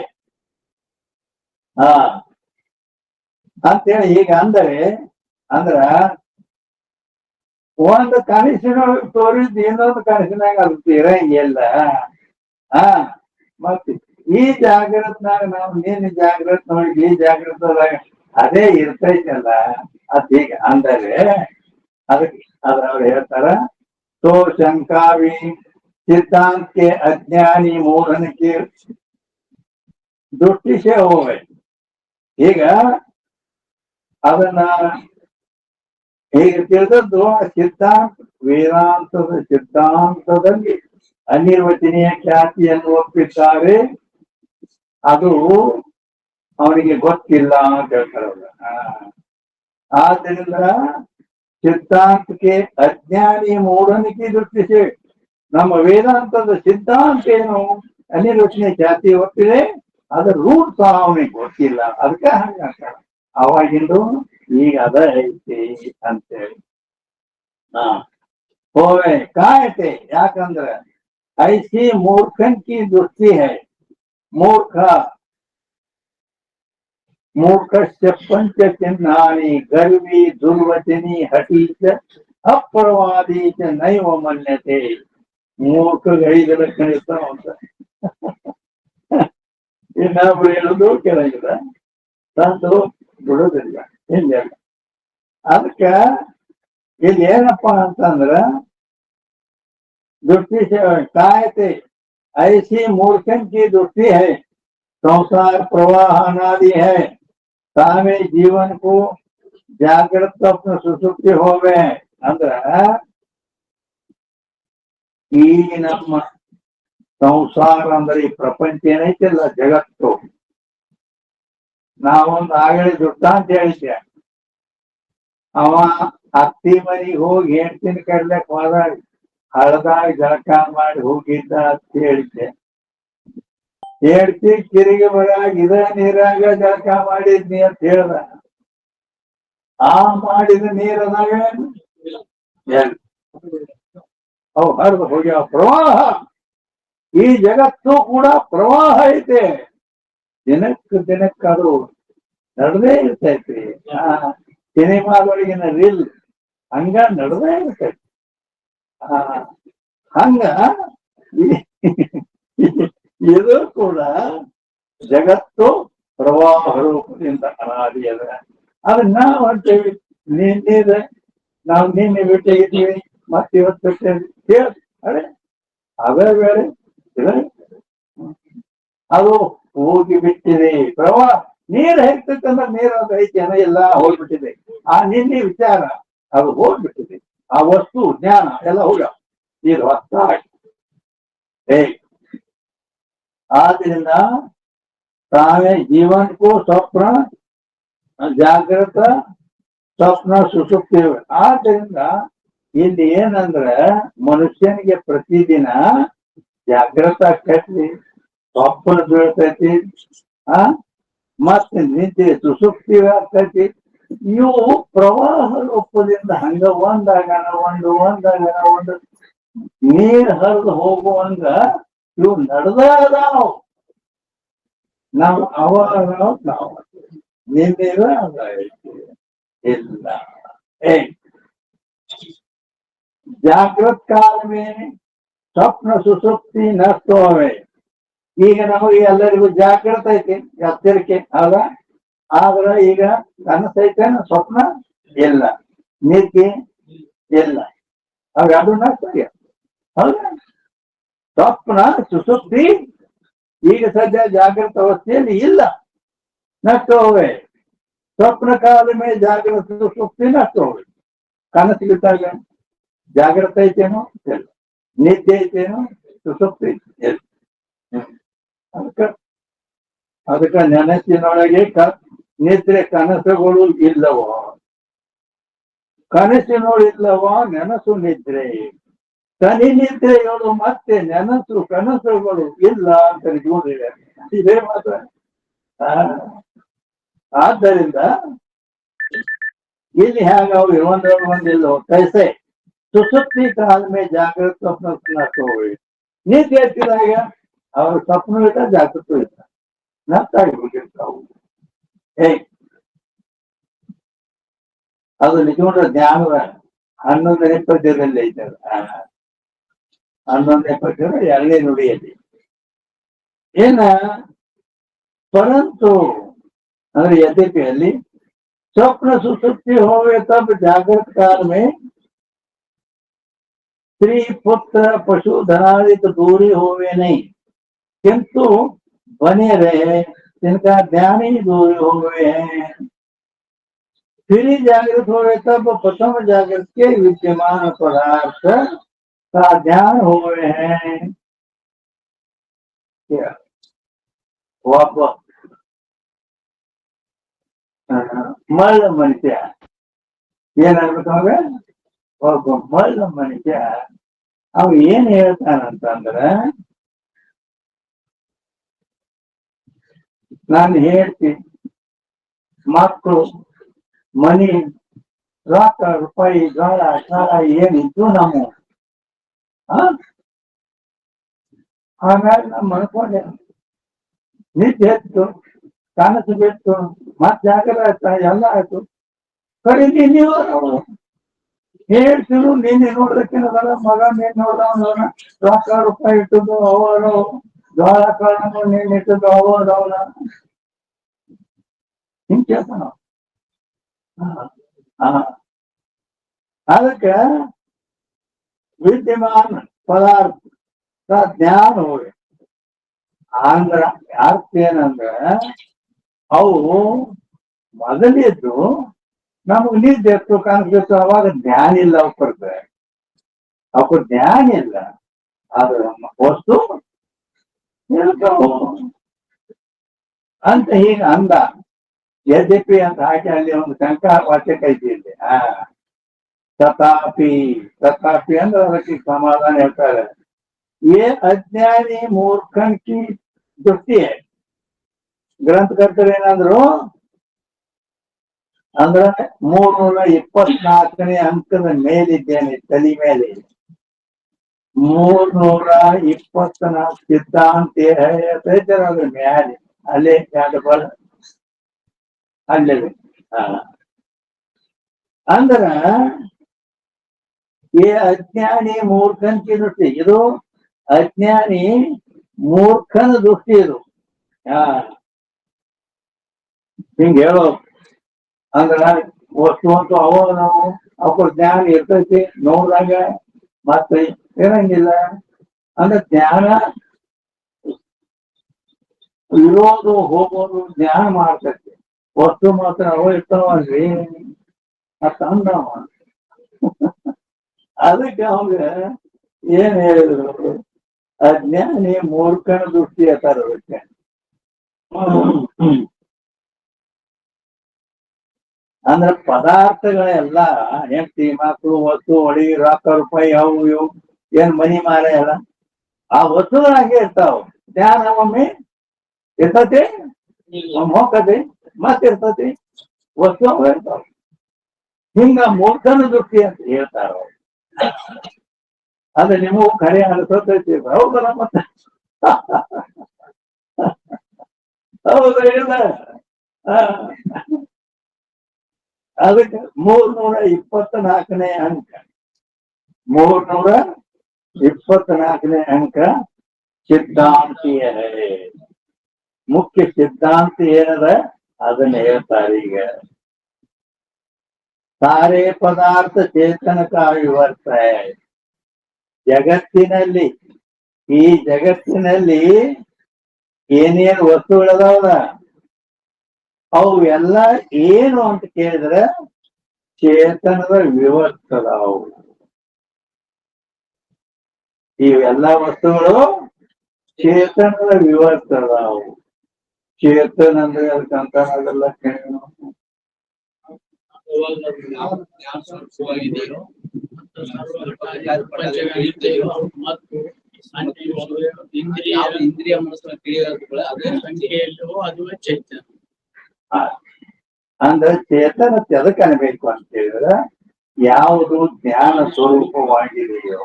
ಅಂತೇಳಿ ಈಗ ಅಂದ್ರ ಒಂದು ಕನಸಿನ ತೋರಿದ್ ಇನ್ನೊಂದು ಕನಸಿನಾಗ ಅದು ಇರಂಗಿಲ್ಲ. ಮತ್ತೆ ಈ ಜಾಗ್ರತ್ನಾಗ ನಾವು ನೀನು ಜಾಗ್ರತ್ ನೋಡಿ ಈ ಜಾಗ್ರತದಾಗ ಅದೇ ಇರ್ತೈತಲ್ಲ ಅದ್ ಹೀಗ ಅಂದರೆ ಅದಕ್ಕೆ ಅವ್ರು ಹೇಳ್ತಾರ तो शंका भी सिद्धांत के अज्ञानी मूढ़न की दृष्टि से हो गए. ಈಗ ಅದನ್ನ ಹೀಗೆ ತಿಳಿದದ್ದು ಸಿದ್ಧಾಂತ ವೇದಾಂತದ ಸಿದ್ಧಾಂತದಲ್ಲಿ ಅನಿರ್ವಚನೀಯ ಖ್ಯಾತಿಯನ್ನು ಒಪ್ಪಿದ್ದಾರೆ, ಅದು ಅವನಿಗೆ ಗೊತ್ತಿಲ್ಲ ಅಂತ ಹೇಳ್ತಾರೆ. ಆದ್ದರಿಂದ ಸಿದ್ಧಾಂತಕ್ಕೆ ಅಜ್ಞಾನಿ ಮೂಢನಿಗೆ ದೃಷ್ಟಿಸಿ ನಮ್ಮ ವೇದಾಂತದ ಸಿದ್ಧಾಂತ ಏನು ಅನಿರ್ವಚನೀಯ ಖ್ಯಾತಿ ಒಪ್ಪಿದೆ, ಅದ್ರ ರೂಟ್ ಸಹ ಅವನಿಗೆ ಗೊತ್ತಿಲ್ಲ. ಅದಕ್ಕೆ ಹಂಗ ಅವಾಗಿಂದು ಈಗ ಅದ ಐತಿ ಅಂತೇಳಿ ಹೋವೆ ಕಾಯತೆ. ಯಾಕಂದ್ರೆ ಐಸಿ ಮೂರ್ಖನ್ ಕಿ ದೃಷ್ಟಿ ಹೈ. ಮೂರ್ಖಸ್ಯ ಪಂಚ ಚಿಹ್ನಾನಿ ಗರ್ವಿ ದುರ್ವಚನಿ ಹಠಿ ಚ ಅಪ್ರವಾದಿ ಚ ನೈವ ಮನ್ಯತೆ. ಮೂರ್ಖಗೆ 5 ಲಕ್ಷಣ ಇರ್ತಾವ ಅಂತ ಇನ್ನೊಬ್ರು ಹೇಳುದು ಕೆಳಗಿಲ್ಲ, ತಂದು ಬಿಡುದಿಲ್ಲ. ಇಲ್ಲ ಅದಕ್ಕ ಇಲ್ಲಿ ಏನಪ್ಪಾ ಅಂತಂದ್ರ दृष्टि से कायते ऐसी मूर्खन की दृष्टि है, संसार प्रवाह अनादि है, तामे जीवन को जागृत स्वप्न सुसुप्ति हो गए. अंದ್ರ ಈ ನಮ್ಮ ಸಂಸಾರ ಅಂದ್ರೆ ಈ ಪ್ರಪಂಚ ಏನೈತಿಲ್ಲ ಜಗತ್ತು, ನಾವೊಂದು ಆಗಲೇ ದೃಷ್ಟಾಂತ ಹೇಳಿದ್ದೆ. ಅವ ಅತ್ತಿ ಮನೆಗೆ ಹೋಗಿ ಹೆಂಡ್ತಿನ ಕಡ್ಲಕ್ ಹೋದಾಗ ಹಳದಾಗ ಜಳಕ ಮಾಡಿ ಹೋಗಿದ್ದ ಅಂತ ಹೇಳಿದ್ದೆ. ಹೆಂಡ್ತಿ ತಿರುಗಿ ಬರಾಗ ಇದ ನೀರಾಗ ಜಳಕ ಮಾಡಿದ್ನಿ ಅಂತ ಹೇಳ್ದ. ಆ ಮಾಡಿದ ನೀರದಾಗ ಅವು ಹರಿದು ಹೋಗ್ಯಾವ. ಪ್ರವಾಹ, ಈ ಜಗತ್ತು ಕೂಡ ಪ್ರವಾಹ ಐತೆ, ದಿನಕ್ಕದು ನಡೆದೇ ಇರ್ತೈತಿ. ಸಿನಿಮಾದೊಳಗಿನ ರೀಲ್ ಹಂಗ ನಡೆದೇ ಇರ್ತೈತಿ. ಹಂಗ ಇದು ಕೂಡ ಜಗತ್ತು ಪ್ರವಾಹ ರೂಪದಿಂದ ಅನಾದಿ ಅದ. ಅದನ್ನ ನಾವು ಅಂತೇವಿ ನಿನ್ನೆ ನಾವು ನಿನ್ನೆ ಬಿಟ್ಟಿದ್ದೀವಿ, ಮತ್ತೆ ಇವತ್ತು ಬಿಟ್ಟೇವಿ. ಅರೆ ಅವೇ ಬೇರೆ ಅದು ಹೋಗಿ ಬಿಟ್ಟಿದೆ. ಪ್ರವಾಹ ನೀರು ಹೇಗ್ತೈತಂದ್ರೆ ನೀರು ಅದು ಐತಿ ಅನ್ನ ಎಲ್ಲ ಹೋಗ್ಬಿಟ್ಟಿದೆ. ಆ ನಿನ್ನೆ ವಿಚಾರ ಅದು ಹೋಗ್ಬಿಟ್ಟಿದೆ. ಆ ವಸ್ತು ಜ್ಞಾನ ಎಲ್ಲ ಹೋಗ ಇದು ಹೊಸ ಆದ್ರಿಂದ ತಾವೇ ಜೀವನಕ್ಕೂ ಸ್ವಪ್ನ ಜಾಗೃತ ಸ್ವಪ್ನ ಸುಸುಪ್ತಿ. ಆದ್ರಿಂದ ಇಲ್ಲಿ ಏನಂದ್ರೆ ಮನುಷ್ಯನಿಗೆ ಪ್ರತಿದಿನ ಜಾಗೃತ ಆಕೈತಿ, ಸ್ವಪ್ನ ಬೀಳ್ತೈತಿ, ಮತ್ತೆ ನಿದ್ದೆ ಸುಸುಪ್ತಿ ಆಗ್ತೈತಿ. ಇವು ಪ್ರವಾಹ ರೂಪದಿಂದ ಹಂಗ ಒಂದು ನೀರ್ ಹರಿದು ಹೋಗುವಂಗ ಇವು ನಡೆದಾವ್. ನಾವು ನಾವು ನಿನ್ನಿಲ್ಲ ಇಲ್ಲ. ಜಾಗೃತ್ ಕಾಲ ಮೇಲೆ ಸ್ವಪ್ನ ಸುಸುಪ್ತಿ ನಷ್ಟವೇ. ಈಗ ನಮಗೆ ಎಲ್ಲರಿಗೂ ಜಾಗೃತ ಐತಿ, ಎಚ್ಚರಿಕೆ ಅಲ್ಲ. ಆದ್ರೆ ಈಗ ಕನಸೈತೆ, ಸ್ವಪ್ನ ಇಲ್ಲ, ನಿದ್ದೆ ಇಲ್ಲ. ಅವೆರಡು ನಷ್ಟ. ಹೌದಾ? ಸ್ವಪ್ನ ಸುಸುಪ್ತಿ ಈಗ ಸದ್ಯ ಜಾಗೃತ ಅವಸ್ಥೆಯಲ್ಲಿ ಇಲ್ಲ, ನಷ್ಟ ಹೋವೆ. ಸ್ವಪ್ನ ಕಾಲ ಮೇಲೆ ಜಾಗೃತ ಸುಸುಪ್ತಿ ನಷ್ಟ ಹೋವೆ. ಕನಸು ಬಿಟ್ಟಾಗ ಜಾಗ್ರತೆ ಐತೇನೋ ಇಲ್ಲ, ನಿದ್ದೆ ಐತೇನೋ ಸುಸುಪ್ತಿ ಇಲ್ಲ. ಅದಕ್ಕ ನೆನಸಿನೊಳಗೆ ನಿದ್ರೆ ಕನಸುಗಳು ಇಲ್ಲವೋ, ಕನಸಿನೊಳಿಲ್ಲವೋ ನೆನಸು ನಿದ್ರೆ. ತನಿ ನಿದ್ರೆಗಳು ಮತ್ತೆ ನೆನಸು ಕನಸುಗಳು ಇಲ್ಲ ಅಂತ ನೋಡಿದೆ. ಇದೇ ಮಾತ್ರ. ಆದ್ದರಿಂದ ಇಲ್ಲಿ ಹೇಗೆ ಒಂದಿಲ್ಲ ಕೈಸೆ ಸುಸುಪ್ತಿ ಕಾಲ ಮೇಲೆ ಜಾಗೃತ ಸ್ವಪ್ನ ನಷ್ಟ ಹೋಗಿ, ನಿದ್ದೆ ಎತ್ತಿದಾಗ ಅವ್ರ ಸ್ವಪ್ನ ಇದ್ದ ಜಾಗೃತ ಇದ್ದ ನಷ್ಟ ಆಗಿಬಿಟ್ಟಿರ್ತಾವು. ಅದು ನಿಜವಾದ ಜ್ಞಾನದ 11ನೇ ಪದ್ಯದಲ್ಲಿ ಐತದ. 11ನೇ ಪದ್ಯದ 2ನೇ ನುಡಿಯಲ್ಲಿ ಏನ ಪರಂತು ಅಂದ್ರೆ ಯದ್ಯಪಿಯಲ್ಲಿ स्वप्न सुसुप्ति होवे तब जागृत काल में स्त्री पुत्र पशु धनादित दूरी होवे नहीं, किंतु बने रहे जिनका ध्यान ही दूरी होवे हैं। फिर जागृत होवे तब प्रथम जागृत के विद्यमान पदार्थ का ध्यान होवे हैं। वापस ಮಳ್ಳ ಮನುಷ್ಯ ಏನಾಗ್ಬೇಕಾಗ ಒಬ್ಬ ಮಳ್ಳ ಮನುಷ್ಯ ಅವ ಏನ್ ಹೇಳ್ತಾನಂತಂದ್ರ, ನಾನು ಹೇಳ್ತೀನಿ ಮಕ್ಕಳು ಮನಿ ರೊಕ್ಕ ರೂಪಾಯಿ ಜೋಳ ಸಾಲ ಏನಿತ್ತು ನಮ್ಮ ಹಾಗಾಗಿ ನಮ್ಮ ಅನ್ಕೊಂಡೆ ನಿದ್ದೆ ಎತ್ತು, ಕನಸು ಬಿಟ್ಟು ಮತ್ ಜಾಗರ ಆಯ್ತಾ, ಎಲ್ಲ ಆಯ್ತು. ಕಡೆ ನೀವು ಹೇಳ್ತಿರು ನಿನ್ನೆ ನೋಡ್ದಕ್ಕಿನ ಮಗ ನೀನ್ ನೋಡ್ದವನ ರೊಕ್ಕ ರೂಪಾಯಿ ಇಟ್ಟದ್ದು ಅವರು ಜೋಳ ಕಾಳು ನೀನ್ ಇಟ್ಟದ್ದು ಅವನ ಹಿಂಗ್ ಕೇಳ್ತಾನ. ಅದಕ್ಕೆ ವಿದ್ಯಮಾನ ಪದಾರ್ಥ ಜ್ಞಾನ ಹೋಗಿ ಅಂದ್ರ ಅರ್ಥ ಏನಂದ್ರ ಅವು ಮೊದಲಿದ್ದು ನಮಗ್ ನಿದ್ದೆ ಎತ್ತು ಕಾಣಿಸ್ಬೇಕು. ಅವಾಗ ಜ್ಞಾನ ಇಲ್ಲ, ಅವಕ್ಕ ಜ್ಞಾನ ಇಲ್ಲ. ಆದ್ರೆ ವಸ್ತು ಹೇಳ್ತಾವು ಅಂತ ಹೀಗ ಅಂದ. ಯದ್ಯಪಿ ಅಂತ ಹಾಕಿ ಅಲ್ಲಿ ಒಂದು ಶಂಕರ ವಾಕ್ಯ ಐತಿ ಇಲ್ಲಿ. ತಥಾಪಿ ಅಂದ್ರೆ ಅದಕ್ಕೆ ಸಮಾಧಾನ ಹೇಳ್ತಾರೆ. ಏ ಅಜ್ಞಾನಿ ಮೂರ್ಖಂಕಿ ದೃಷ್ಟಿ ಗ್ರಂಥಕರ್ತರು ಏನಾದ್ರು ಅಂದ್ರ 324ನೇ ಅಂಕದ ಮೇಲಿದ್ದೇನೆ, ತಲೆ ಮೇಲೆ 324 ಸಿದ್ಧಾಂತ ಅದ್ರ ಮ್ಯಾಲೆ ಅಲ್ಲೇ ಎರಡು ಬಲ ಅಲ್ಲೇ. ಅಂದ್ರ ಏ ಅಜ್ಞಾನಿ ಮೂರ್ಖಂಕಿ ದೃಷ್ಟಿ, ಇದು ಅಜ್ಞಾನಿ ಮೂರ್ಖನ ದೃಷ್ಟಿ ಇದು. ಹಿಂಗ ಹೇಳೋ ಅಂದ್ರ ವಸ್ತು ಅಂತೂ ನಾವು ಅವ್ರ ಜ್ಞಾನ ಇರ್ತೈತಿ, ನೋಡಿದಾಗ ಮತ್ತೆ ಇರಂಗಿಲ್ಲ. ಅಂದ್ರೆ ಜ್ಞಾನ ಇರೋದು ಹೋಗೋದು ಜ್ಞಾನ ಮಾಡ್ತೈತಿ, ವಸ್ತು ಮಾತ್ರ ಅವ ಇರ್ತಾವಲ್ರಿ ಅಂತ ಅಂದವ. ಅದಕ್ಕೆ ಅವಾಗ ಏನ್ ಹೇಳಿದ್ರು, ಅಜ್ಞಾನಿ ಮೂರ್ಖನ ದೃಷ್ಟಿ ಅತ್ತಾರ. ಅದಕ್ಕೆ ಅಂದ್ರೆ ಪದಾರ್ಥಗಳೆಲ್ಲ ಹೆಂಡತಿ ಮಕ್ಕಳು ವಸ್ತು ಹೊಡಿ ರೊಕ್ಕ ರೂಪಾಯಿ ಅವು ಇವು ಏನ್ ಮನಿ ಮಾರ ಎಲ್ಲ ಆ ವಸ್ತುಗಳು ಹಂಗೆ ಇರ್ತಾವ. ಜ್ಞಾನ ಒಮ್ಮೆ ಇರ್ತತಿ, ಒಮ್ಮೆ ಹೋಗ್ತತಿ, ಮತ್ ಇರ್ತತಿ, ವಸ್ತು ಇರ್ತಾವ. ಹಿಂಗ ಮೂರ್ಖನ ದೃಷ್ಟಿ ಅಂತ ಹೇಳ್ತಾರ. ಅದು ನಿಮಗೂ ಕರೆ ಅನಿಸತೈತಿ. ಹೌದಲ್ಲ ಮತ್ತೆ? ಹೌದ ಇಲ್ಲ? ಅದಕ್ಕೆ 324ನೇ ಅಂಕ, 324ನೇ ಅಂಕ ಸಿದ್ಧಾಂತೀಯ. ಮುಖ್ಯ ಸಿದ್ಧಾಂತ ಏನದ ಅದನ್ನ ಹೇಳ್ತಾರೆ. ಈಗ ಸಾರೇ ಪದಾರ್ಥ ಚೇತನ ವಿವರ್ತ. ಜಗತ್ತಿನಲ್ಲಿ, ಈ ಜಗತ್ತಿನಲ್ಲಿ ಏನೇನು ವಸ್ತುಗಳದಾವಲ್ಲ ಅವು ಎಲ್ಲ ಏನು ಅಂತ ಕೇಳಿದ್ರೆ ಚೇತನದ ವಿವರ್ತದವು. ಇವೆಲ್ಲ ವಸ್ತುಗಳು ಚೇತನದ ವಿವರ್ತದವು. ಚೇತನ ಅಂದ್ರೆ ಅದಕ್ಕಂತ ಅದೆಲ್ಲ ಇಂದ್ರಿಯ ಮನಸ್ಸನ್ನು ತಿಳಿಯೋದು ಅದು ಚೈತನ್ಯ. ಅಂದ್ರೆ ಚೇತನ ಎದಕ್ಕೆ ಅನ್ಬೇಕು ಅಂತ ಹೇಳಿದ್ರೆ ಯಾವುದು ಜ್ಞಾನ ಸ್ವರೂಪವಾಗಿದೆಯೋ,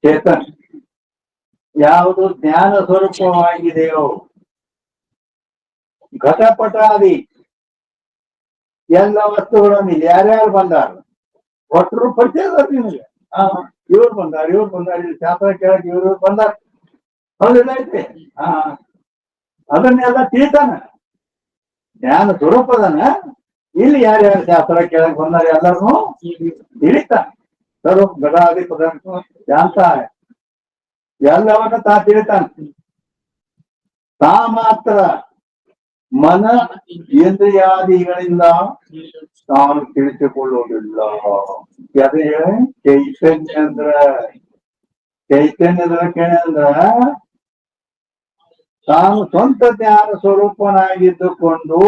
ಚೇತನ ಯಾವುದು ಜ್ಞಾನ ಸ್ವರೂಪವಾಗಿದೆಯೋ, ಘಟಪಟಾದಿ ಎಲ್ಲ ವಸ್ತುಗಳನ್ನು ಯಾರ್ಯಾರು ಬಂದಾರ ಒಟ್ಟರು ಪರಿಚಯ ನಿಮಗೆ. ಇವ್ರು ಬಂದಾರ, ಇಲ್ಲಿ ಶಾಸ್ತ್ರ ಕೇಳಕ್ ಇವ್ರು ಬಂದಾರ. ಹೌದಿಲ್ಲ ಐತಿ? ಅದನ್ನೆಲ್ಲ ತಿಳಿತಾನ, ಜ್ಞಾನ ಸ್ವರೂಪದನ. ಇಲ್ಲಿ ಯಾರ್ಯಾರು ಶಾಸ್ತ್ರ ಕೇಳಕ್ ಬಂದಾರ ಎಲ್ಲರನ್ನು ತಿಳಿತಾನ. ಸ್ವರೂಪ ಘಟಾದಿ ಪದಾರ್ಥ ಶಾಂತ ಎಲ್ಲವನ್ನ ತಾ ತಿಳಿತಾನ. ತಾ ಮಾತ್ರ ಮನ ಇಂದ್ರಿಯಾದಿಗಳಿಂದ ತಾನು ತಿಳಿಸಿಕೊಳ್ಳುವುದಿಲ್ಲ. ಅದೇ ಚೈತನ್ಯ ಚೈತನ್ಯದ ಲಕ್ಷಣ ಅಂದ್ರ ತಾನು ಸ್ವಂತ ಜ್ಞಾನ ಸ್ವರೂಪನಾಗಿದ್ದುಕೊಂಡು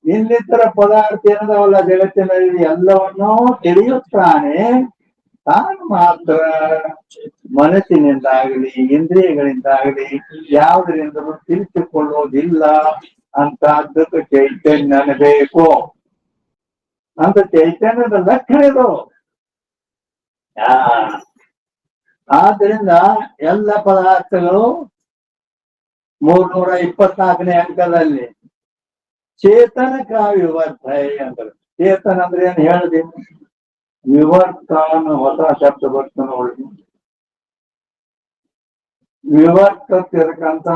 ಇನ್ನಿತರ ಪದಾರ್ಥ ಏನದವಲ್ಲ ಜಗತ್ತಿನಲ್ಲಿ ಎಲ್ಲವನ್ನೂ ತಿಳಿಯುತ್ತಾನೆ. ತಾನು ಮಾತ್ರ ಮನಸ್ಸಿನಿಂದಾಗಲಿ ಇಂದ್ರಿಯಗಳಿಂದಾಗಲಿ ಯಾವುದರಿಂದಲೂ ತಿಳಿಸಿಕೊಳ್ಳುವುದಿಲ್ಲ ಅಂತದ್ದಕ್ಕೆ ಚೈತನ್ಯ ಬೇಕು. ಅಂತ ಚೈತನ್ಯದ ಲಕ್ಷಣ ಇದು. ಆದ್ದರಿಂದ ಎಲ್ಲ ಪದಾರ್ಥಗಳು 324ನೇ ಅಂಕದಲ್ಲಿ ಚೇತನಕ ವಿವರ್ತ ಅಂದ್ರೆ, ಚೇತನ ಅಂದ್ರೆ ಏನ್ ಹೇಳಿದೆ? ವಿವರ್ತ ಅನ್ನೋ ಹೊಸ ಶಬ್ದ ಬರ್ತ ನೋಡಿ. ವಿವರ್ತ ತಿರ್ಕಂತ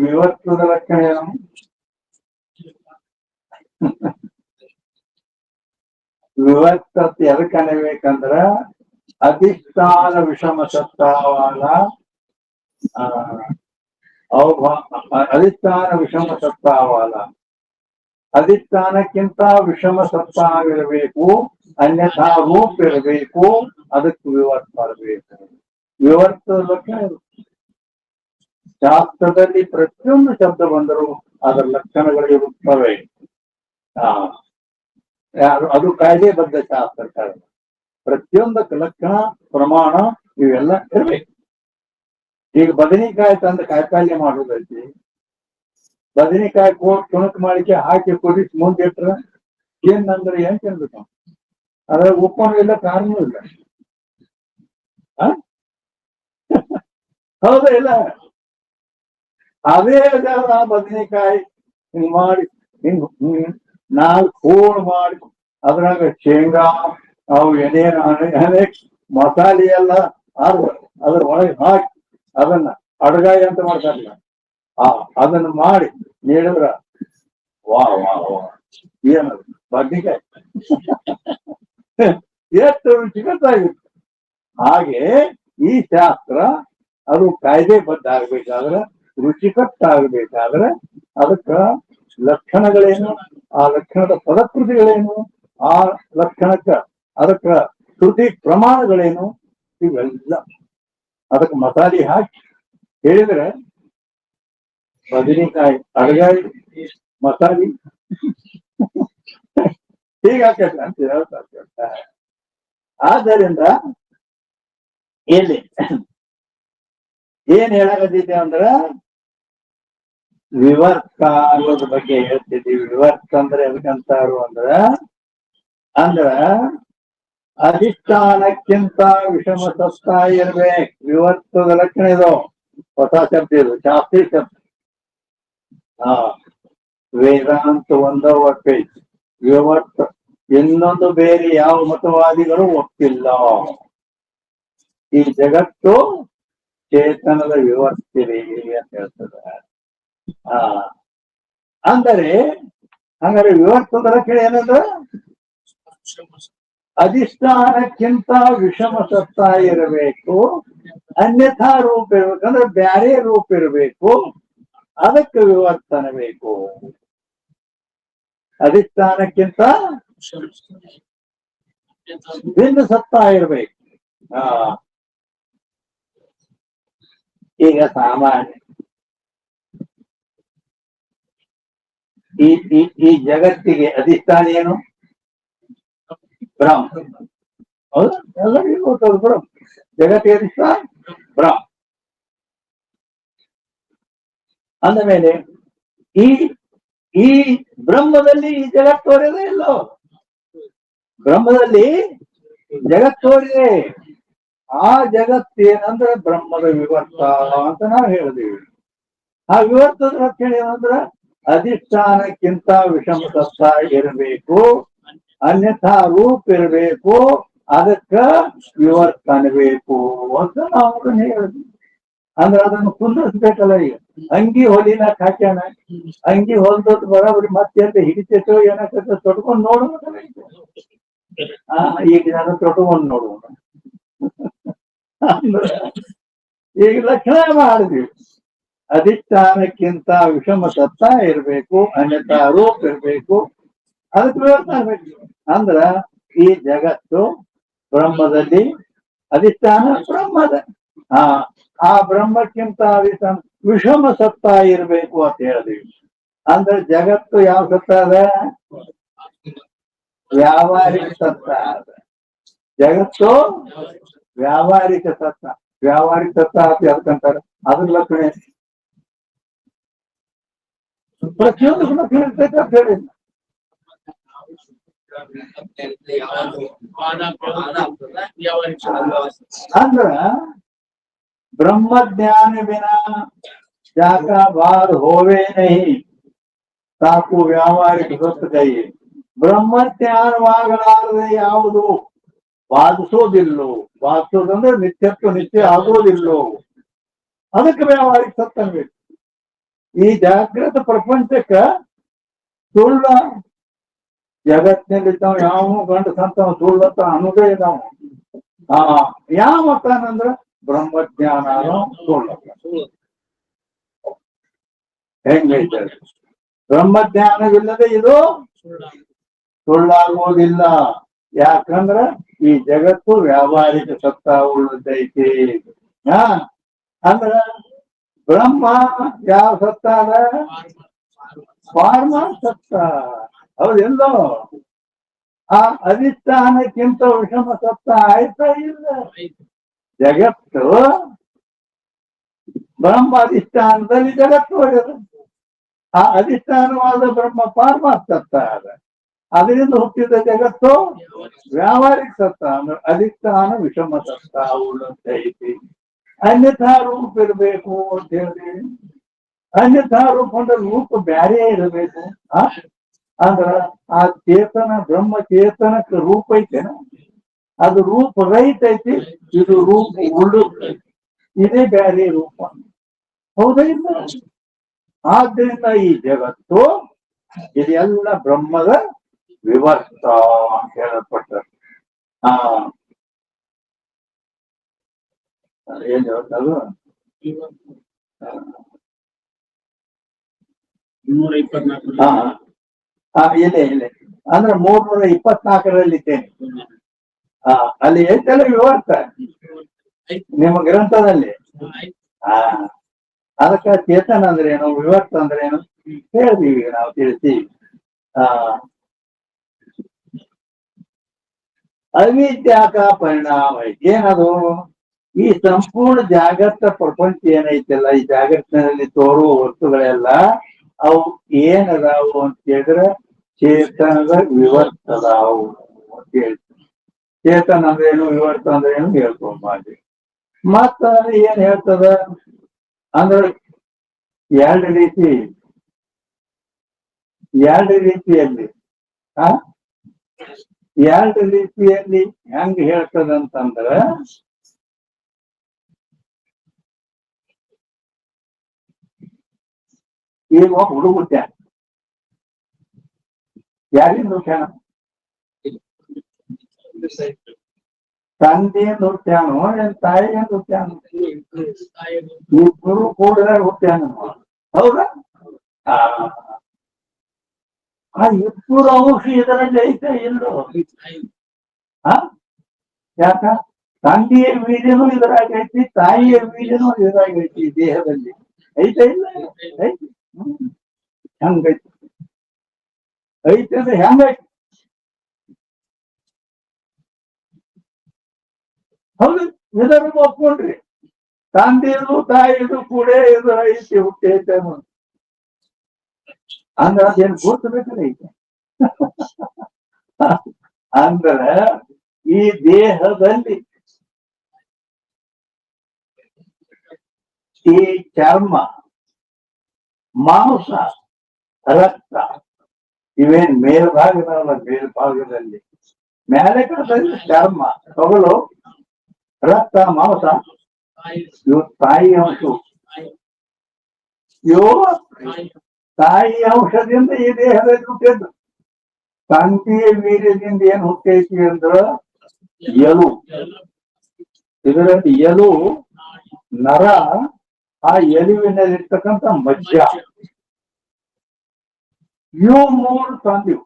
ವಿವರ್ತದ ಲಕ್ಷಣ ಏನು? ವಿವರ್ತ ಎದಕ್ಕೆ ಅನ್ನಬೇಕಂದ್ರ ಅಧಿಷ್ಠಾನ ವಿಷಮ ಸತ್ತಾವಾದ ಅಧಿಷ್ಠಾನ ವಿಷಮ ಸತ್ತಾವಾದ. ಅಧಿಷ್ಠಾನಕ್ಕಿಂತ ವಿಷಮ ಸತ್ತಾಗಿರಬೇಕು, ಅನ್ಯಥಾ ರೂಪ ಇರಬೇಕು, ಅದಕ್ಕೆ ವಿವರ್ತ ಮಾಡಬೇಕು. ವಿವರ್ತದ ಲಕ್ಷಣ ಶಾಸ್ತ್ರದಲ್ಲಿ ಪ್ರತಿಯೊಂದು ಶಬ್ದ ಬಂದರೂ ಅದರ ಲಕ್ಷಣಗಳಿರುತ್ತವೆ. ಅದು ಕಾಯ್ದೆಬದ್ಧ ಶಾಸ್ತ್ರ. ಪ್ರತಿಯೊಂದಕ್ಕೆ ಲಕ್ಷಣ ಪ್ರಮಾಣ ಇವೆಲ್ಲ ಇರ್ಬೇಕು. ಈಗ ಬದನೆಕಾಯಿ ತಂದು ಕಾಯಿಪಲ್ಯ ಮಾಡುದೈತಿ. ಬದನೆಕಾಯಿ ತುಣುಕು ಮಾಡಿಕೆ ಹಾಕಿ ಕುದಿಸಿ ಮುಂದಿಟ್ರ ಏನಂದ್ರೆ ಏನ್ ತಿನ್ಬೇಕು? ಅದ್ರ ಉಪ್ಪನೂ ಇಲ್ಲ, ಖಾರನೂ ಇಲ್ಲ. ಹೌದಾ ಇಲ್ಲ? ಅದೇ ಬದನೆಕಾಯಿ ಹಿಂಗ್ ಮಾಡಿ ಹಿಂಗ್ 4 ಕೂಳು ಮಾಡಿ ಅದ್ರಾಗ ಶೇಂಗಾ ಅವು ಏನೇನು ಅನೇಕ ಮಸಾಲೆ ಎಲ್ಲ ಅದ್ರ ಒಳಗೆ ಹಾಕಿ ಅದನ್ನ ಅಡಗಾಯಿ ಅಂತ ಮಾಡ್ತಾರಲ್ಲ, ಅದನ್ನ ಮಾಡಿ ನೀಡಿದ್ರ ವಾ ವಾ ವಾ ಏನದು ಬದ್ನಿಕಾಯಿ ಎಷ್ಟು ರುಚಿಕಟ್ಟಾಗಿತ್ತು. ಹಾಗೆ ಈ ಶಾಸ್ತ್ರ ಅದು ಕಾಯ್ದೆಬದ್ಧ ಆಗ್ಬೇಕಾದ್ರೆ, ರುಚಿಕಟ್ಟಾಗಬೇಕಾದ್ರೆ ಅದಕ್ಕ ಲಕ್ಷಣಗಳೇನು, ಆ ಲಕ್ಷಣದ ಪದಕೃತಿಗಳೇನು, ಆ ಲಕ್ಷಣಕ್ಕ ಅದಕ್ಕ ಶ್ರುತಿ ಪ್ರಮಾಣಗಳೇನು, ಇವೆಲ್ಲ ಅದಕ್ಕೆ ಮಸಾಲೆ ಹಾಕಿ ಹೇಳಿದ್ರೆ ಬದನೆಕಾಯಿ ಅಡಗಾಯಿ ಮಸಾಲೆ ಹೀಗಾಕೈತೆ ಅಂತ ಹೇಳ್ತಾರೆ. ಆದ್ದರಿಂದ ಇಲ್ಲಿ ಏನ್ ಹೇಳಕತ್ತಿದ್ದೆ ಅಂದ್ರ ವಿವರ್ತ ಅನ್ನೋದ್ರ ಬಗ್ಗೆ ಹೇಳ್ತಿದ್ದೀವಿ. ವಿವರ್ತ ಅಂದ್ರೆ ಎದಕ್ಕಂತಾರು ಅಂದ್ರ ಅಧಿಷ್ಠಾನಕ್ಕಿಂತ ವಿಷಮ ಸತ್ತ ಇರ್ಬೇಕು. ವಿವರ್ತದ ಲಕ್ಷಣ ಇದು, ಹೊಸ ಶಬ್ದ ಇದು, ಶಾಸ್ತ್ರೀಯ ಶಬ್ದ. ಹಾ, ವೇದಾಂತ ಒಂದವೇ ವಿವರ್ತ, ಇನ್ನೊಂದು ಬೇರೆ ಯಾವ ಮತವಾದಿಗಳು ಒಪ್ಪಿಲ್ಲ. ಈ ಜಗತ್ತು ಚೇತನದ ವಿವರ್ತಿರಿ ಅಂತ ಹೇಳ್ತದ. ಆ ಹಂಗಾರೆ ವಿವರ್ತದ ಲಕ್ಷಣ ಏನಂದ್ರ ಅಧಿಷ್ಠಾನಕ್ಕಿಂತ ವಿಷಮ ಸತ್ತ ಇರಬೇಕು, ಅನ್ಯಥಾ ರೂಪ ಇರ್ಬೇಕಂದ್ರೆ ಬ್ಯಾರೆ ರೂಪ ಇರಬೇಕು, ಅದಕ್ಕೆ ವಿವರ್ತನ ಬೇಕು. ಅಧಿಷ್ಠಾನಕ್ಕಿಂತ ಭಿನ್ನ ಸತ್ತ ಇರ್ಬೇಕು. ಈಗ ಸಾಮಾನ್ಯ ಈ ಜಗತ್ತಿಗೆ ಅಧಿಷ್ಠಾನ ಏನು? ಬ್ರಹ್ಮ. ಹೌದಾ? ಎಲ್ಲರಿಗೂ ಗೊತ್ತದು ಬ್ರಹ್ಮ. ಜಗತ್ತಿಗೆ ಅಧಿಷ್ಠಾನ ಬ್ರಹ್ಮ. ಅಂದ ಮೇಲೆ ಈ ಬ್ರಹ್ಮದಲ್ಲಿ ಈ ಜಗತ್ತು ತೋರಿದೆ ಇಲ್ಲೋ? ಬ್ರಹ್ಮದಲ್ಲಿ ಜಗತ್ತು ತೋರಿದೆ. ಆ ಜಗತ್ತೇನಂದ್ರೆ ಬ್ರಹ್ಮದ ವಿವರ್ತ ಅಂತ ನಾವು ಹೇಳಿದೀವಿ. ಆ ವಿವರ್ತದ ಲಕ್ಷಣ ಏನಂದ್ರ ಅಧಿಷ್ಠಾನಕ್ಕಿಂತ ವಿಷಮ ಸತ್ತ ಇರಬೇಕು, ಅನ್ಯಥಾ ರೂಪ ಇರಬೇಕು, ಅದಕ್ಕ ವಿವರ್ತನ ಬೇಕು ಅಂತ ನಾವು ಹೇಳಿದ್ವಿ. ಅಂದ್ರೆ ಅದನ್ನು ಕುಂದಿಸ್ಬೇಕಲ್ಲ. ಈಗ ಅಂಗಿ ಹೊಲಿಲಾಕ ಹಾಕ್ಯಾನ, ಅಂಗಿ ಹೊಲ್ದದ್ ಬರೋಬ್ರಿ ಮತ್ತೆ ಹಿಡಿತೈತೋ ಏನಾಕೈತೋ ತೊಟ್ಕೊಂಡ್ ನೋಡ್ಬೇಕಲ್ಲ. ಈಗ ನಾನು ತೊಟ್ಕೊಂಡ್ ನೋಡುವ ಈಗ ಲಕ್ಷಣ ಮಾಡಿದ್ವಿ. ಅಧಿಷ್ಠಾನಕ್ಕಿಂತ ವಿಷಮ ಸತ್ತ ಇರ್ಬೇಕು, ಅನ್ಯಥಾ ರೂಪ ಇರ್ಬೇಕು, ಅದಕ್ಕೆ ವಿವರ್ತನ ಬೇಕು. ಅಂದ್ರ ಈ ಜಗತ್ತು ಬ್ರಹ್ಮದಲ್ಲಿ ಅಧಿಷ್ಠಾನ ಬ್ರಹ್ಮದ, ಆ ಬ್ರಹ್ಮಕ್ಕಿಂತ ಅಧಿಷ್ಠಾನ ವಿಷಮ ಸತ್ತ ಇರ್ಬೇಕು ಅಂತ ಹೇಳಿದ್ವಿ. ಅಂದ್ರೆ ಜಗತ್ತು ಯಾವ ಸತ್ತ ಅದ? ವ್ಯಾವಹಾರಿಕ ಸತ್ತ ಅದ. ಜಗತ್ತು ವ್ಯಾವಹಾರಿಕ ಸತ್ತ. ವ್ಯಾವಹಾರಿಕ ಸತ್ತ ಅಂತ ಯಾಕಂತಾರೆ? ಅದ್ರ ಲಕ್ಷಣ ಪ್ರತಿಯೊಂದು ಲಕ್ಷಣ ಇರ್ತೈತೆ ಅಂತ ಹೇಳಿ. ಅಂದ್ರ ಬ್ರಹ್ಮಜ್ಞಾನ ಬಿನಾ ಜಾಕ ಬಾರ್ ಹೋವೆ ನಹಿ, ಸಾಕು ವ್ಯಾವಹಾರಿಕ ಸತ್ತ ಕೈ. ಬ್ರಹ್ಮಜ್ಞಾನವಾಗಲಾರದೆ ಯಾವುದು ವಾದಿಸೋದಿಲ್ಲೋ. ವಾದಿಸೋದಂದ್ರೆ ನಿತ್ಯ ಆಗೋದಿಲ್ಲೋ, ಅದಕ್ಕೆ ವ್ಯಾವಹಾರಿಕ ಸತ್ತ ಅನ್ಬೇಕು. ಈ ಜಾಗೃತ ಪ್ರಪಂಚಕ್ಕ ಸುಳ್ಳ ಜಗತ್ತಿನಲ್ಲಿ ತಾವು ಯಾವ ಗಂಡ ಸಂತ ಸುಳ್ಳತ್ತ ಅನ್ನೋದೇ ನಾವು. ಯಾವ ಮತನಂದ್ರ ಬ್ರಹ್ಮಜ್ಞಾನ ಸುಳ್ಳತ್ತ. ಹೆಂಗೈತೆ? ಬ್ರಹ್ಮಜ್ಞಾನವಿಲ್ಲದೆ ಇದು ಸುಳ್ಳಾಗುವುದಿಲ್ಲ. ಯಾಕಂದ್ರ ಈ ಜಗತ್ತು ವ್ಯಾವಹಾರಿಕ ಸತ್ತ ಉಳ್ಳದೈತಿ. ಅಂದ್ರ ಬ್ರಹ್ಮ ಯಾವ ಸತ್ತ ಅದ? ಫಾರ್ಮ ಸತ್ತ. ಹೌದೆಲ್ಲೋ? ಆ ಅಧಿಷ್ಠಾನಕ್ಕಿಂತ ವಿಷಮ ಸತ್ತ ಆಯ್ತಾ ಇಲ್ಲ? ಜಗತ್ತು ಬ್ರಹ್ಮ ಅಧಿಷ್ಠಾನದಲ್ಲಿ ಜಗತ್ತು ಹೋಗ್ಯದ. ಆ ಅಧಿಷ್ಠಾನವಾದ ಬ್ರಹ್ಮ ಫಾರ್ಮ ಸತ್ತ ಅದ. ಅದರಿಂದ ಹುಟ್ಟಿದ ಜಗತ್ತು ವ್ಯಾವಹಾರಿಕ ಸತ್ತ. ಅಂದ್ರೆ ಅಧಿಷ್ಠಾನ ವಿಷಮ ಸತ್ತ ಉಳ್ಳದೈತಿ. ಅನ್ಯಥಾ ರೂಪ ಇರಬೇಕು ಅಂತ ಹೇಳಿ. ಅನ್ಯಥಾ ರೂಪ ಅಂದ್ರೆ ರೂಪ ಬ್ಯಾರೆ ಇರಬೇಕು. ಅಂದ್ರ ಆ ಚೇತನ ಬ್ರಹ್ಮ ಚೇತನಕ್ಕೆ ರೂಪ ಐತೆನ? ಅದು ರೂಪ ರಹಿತ ಐತಿ, ಇದು ರೂಪ ಉಳ್ಳುತ್ತೈತಿ. ಇದೇ ಬ್ಯಾರೆ ರೂಪ. ಹೌದಾ ಇಲ್ಲ? ಆದ್ದರಿಂದ ಈ ಜಗತ್ತು ಇದೆಲ್ಲ ಬ್ರಹ್ಮದ ವಿವರ್ತ ಅಂತ ಹೇಳಲ್ಪಟ್ಟ. ಏನ್ ಹೇಳ್ತದು? 224. ಇಲ್ಲ ಅಂದ್ರೆ 324ರಲ್ಲಿ ಇದ್ದೇನೆ. ಅಲ್ಲಿ ಐತಲ್ಲ ವಿವರ್ತ ನಿಮ್ಮ ಗ್ರಂಥದಲ್ಲಿ. ಅದಕ್ಕ ಚೇತನ ಅಂದ್ರೆ ಏನು, ವಿವರ್ತ ಅಂದ್ರೆ ಏನು ಹೇಳ್ತೀವಿ ನಾವು, ತಿಳಿಸಿ. ಅವಿದ್ಯಾಕ ಪರಿಣಾಮ ಏನದು? ಈ ಸಂಪೂರ್ಣ ಜಾಗೃತ ಪ್ರಪಂಚ ಏನೈತಲ್ಲ, ಈ ಜಾಗೃತಿನಲ್ಲಿ ತೋರುವ ವಸ್ತುಗಳೆಲ್ಲ ಅವು ಏನದಾವು ಅಂತ ಹೇಳಿದ್ರೆ ಚೇತನದ ವಿವರ್ತದಾವು ಅಂತ ಹೇಳ್ತೀನಿ. ಚೇತನ ಅಂದ್ರೆ ಏನು, ವಿವರ್ತ ಅಂದ್ರೆ ಏನು ಹೇಳ್ಕೊಂಬಾರಿ. ಮತ್ತ ಏನ್ ಹೇಳ್ತದ ಅಂದ್ರೆ ಎರಡು ರೀತಿಯಲ್ಲಿ ಎರಡು ರೀತಿಯಲ್ಲಿ ಹೆಂಗ್ ಹೇಳ್ತದಂತಂದ್ರ, ಈಗ ಹುಡುಗುಟ್ಟ ಯಾರಿಂದ ಹುಟ್ಟ್ಯಾನ? ತಂದೆಯಿಂದ ಹುಟ್ಟ್ಯಾನು ಏನ್ ತಾಯಿಯಿಂದ ಹುಟ್ಟ್ಯಾನು? ಇಬ್ಬರು ಕೂಡಿದಾಗ ಹುಟ್ಟ್ಯಾನ. ಹೌದಾ? ಆ ಇಬ್ಬರು ಅಂಶ ಇದರಲ್ಲಿ ಐತೆ ಇಲ್ಲೋ? ಯಾಕ? ತಂದೆಯ ಬೀಜನೂ ಇದರಾಗೈತಿ, ತಾಯಿಯ ಬೀಜನೂ ಇದರಾಗೈತಿ. ದೇಹದಲ್ಲಿ ಐತೆ ಇಲ್ಲ? ಐತಿ. ಹೆಂಗೈತಿ? ಐತೆ ಅಂದ್ರೆ ಹೆಂಗೈತಿ? ಹೌದು, ಇದನ್ನು ಒಪ್ಕೊಂಡ್ರಿ. ತಂದೆದು ತಾಯಿದು ಕೂಡ ಇದು ಐತಿ, ಹುಟ್ಟೈತೆ ಅಂದ್ರೆ ಅದೇನು ಗೊತ್ತಬೇಕಲ್ಲ ಐತೆ. ಅಂದ್ರೆ ಈ ದೇಹದಲ್ಲಿ ಈ ಚರ್ಮ, ಮಾಂಸ, ರಕ್ತ ಇವೇನ್ ಮೇಲ್ಭಾಗದಲ್ಲ, ಮೇಲ್ಭಾಗದಲ್ಲಿ ಮೇಲೆ ಕಡೆದಲ್ಲಿ ಚರ್ಮ, ತೊಗಲು, ರಕ್ತ, ಮಾಂಸ ಇವು ತಾಯಿ ಅಂಶ. ಇವು ತಾಯಿ ಅಂಶದಿಂದ ಈ ದೇಹದಲ್ಲಿ ಹುಟ್ಟಿದ್ದು. ತಂದೆಯ ವೀರ್ಯದಿಂದ ಏನ್ ಹುಟ್ಟೈತಿ ಅಂದ್ರ ಎಲು. ಇದರಲ್ಲಿ ಎಲು, ನರ, ಆ ಎಲುವಿನಲ್ಲಿರ್ತಕ್ಕಂಥ ಮಜ್ಜ, ಇವು ಮೂರು ತಂದೆವು.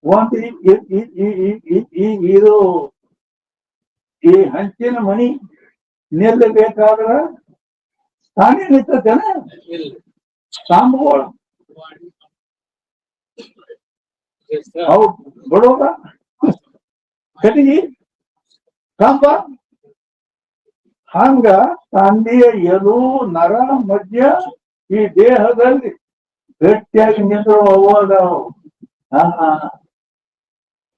ಒಂದು ಇದು ಈ ಹಂಚಿನ ಮಣಿ ನಿಲ್ಲಬೇಕಾದ್ರ ತಾನೇ ನಿಂತೇನೆ. ಸಾಂಬುಗಳು ಅವು ಬಡೋಗ, ಕಟಿಗಿ, ಕಂಬ, ಹಂಗ ತಂದೆಯ ಎಲು, ನರ, ಮಜ್ಜ ಈ ದೇಹದಲ್ಲಿ ಗಟ್ಟಿಯಾಗಿ ನಿಂತು ಅವಾಗ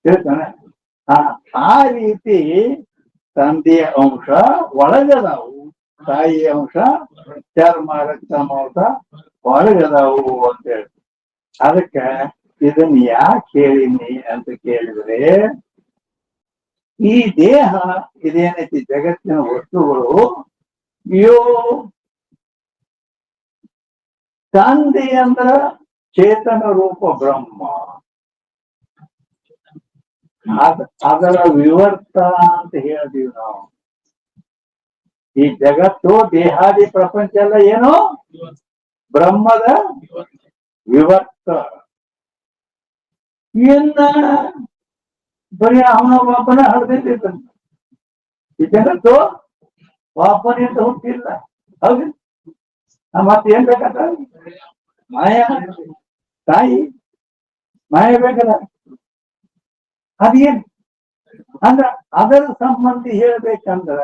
ಹೇಳ್ತಾನೆ. ಆ ರೀತಿ ತಂದೆಯ ಅಂಶ ಒಳಗದಾವು, ತಾಯಿಯ ಅಂಶ ಚರ್ಮ, ರಕ್ತ, ಮಾಂಸ ಒಳಗದಾವು ಅಂತ ಹೇಳಿ. ಅದಕ್ಕೆ ಇದನ್ನ ಯಾಕೆ ಹೇಳಿನಿ ಅಂತ ಕೇಳಿದ್ರೆ, ಈ ದೇಹ ಇದೇನೈತಿ ಜಗತ್ತಿನ ವಸ್ತುಗಳು ಇವು ತಂದೆ ಅಂದ್ರ ಚೇತನ ರೂಪ ಬ್ರಹ್ಮ, ಅದರ ವಿವರ್ತ ಅಂತ ಹೇಳ್ತೀವಿ ನಾವು. ಈ ಜಗತ್ತು ದೇಹಾದಿ ಪ್ರಪಂಚ ಎಲ್ಲ ಏನು ಬ್ರಹ್ಮದ ವಿವರ್ತ. ಇನ್ನ ಬರೀ ಅವನ ಒಬ್ಬನ ಹಡ್ದೈತಿ. ಈ ಜಗತ್ತು ಒಬ್ಬನಿಂದ ಹುಟ್ಟಿಲ್ಲ. ಹೌದು, ಮತ್ತೇನ್ ಬೇಕಂತ? ಮಾಯ, ತಾಯಿ ಮಾಯ ಬೇಕಲ್ಲ. ಅದೇನ್ ಅಂದ್ರ ಅದರ ಸಂಬಂಧಿ ಹೇಳ್ಬೇಕಂದ್ರ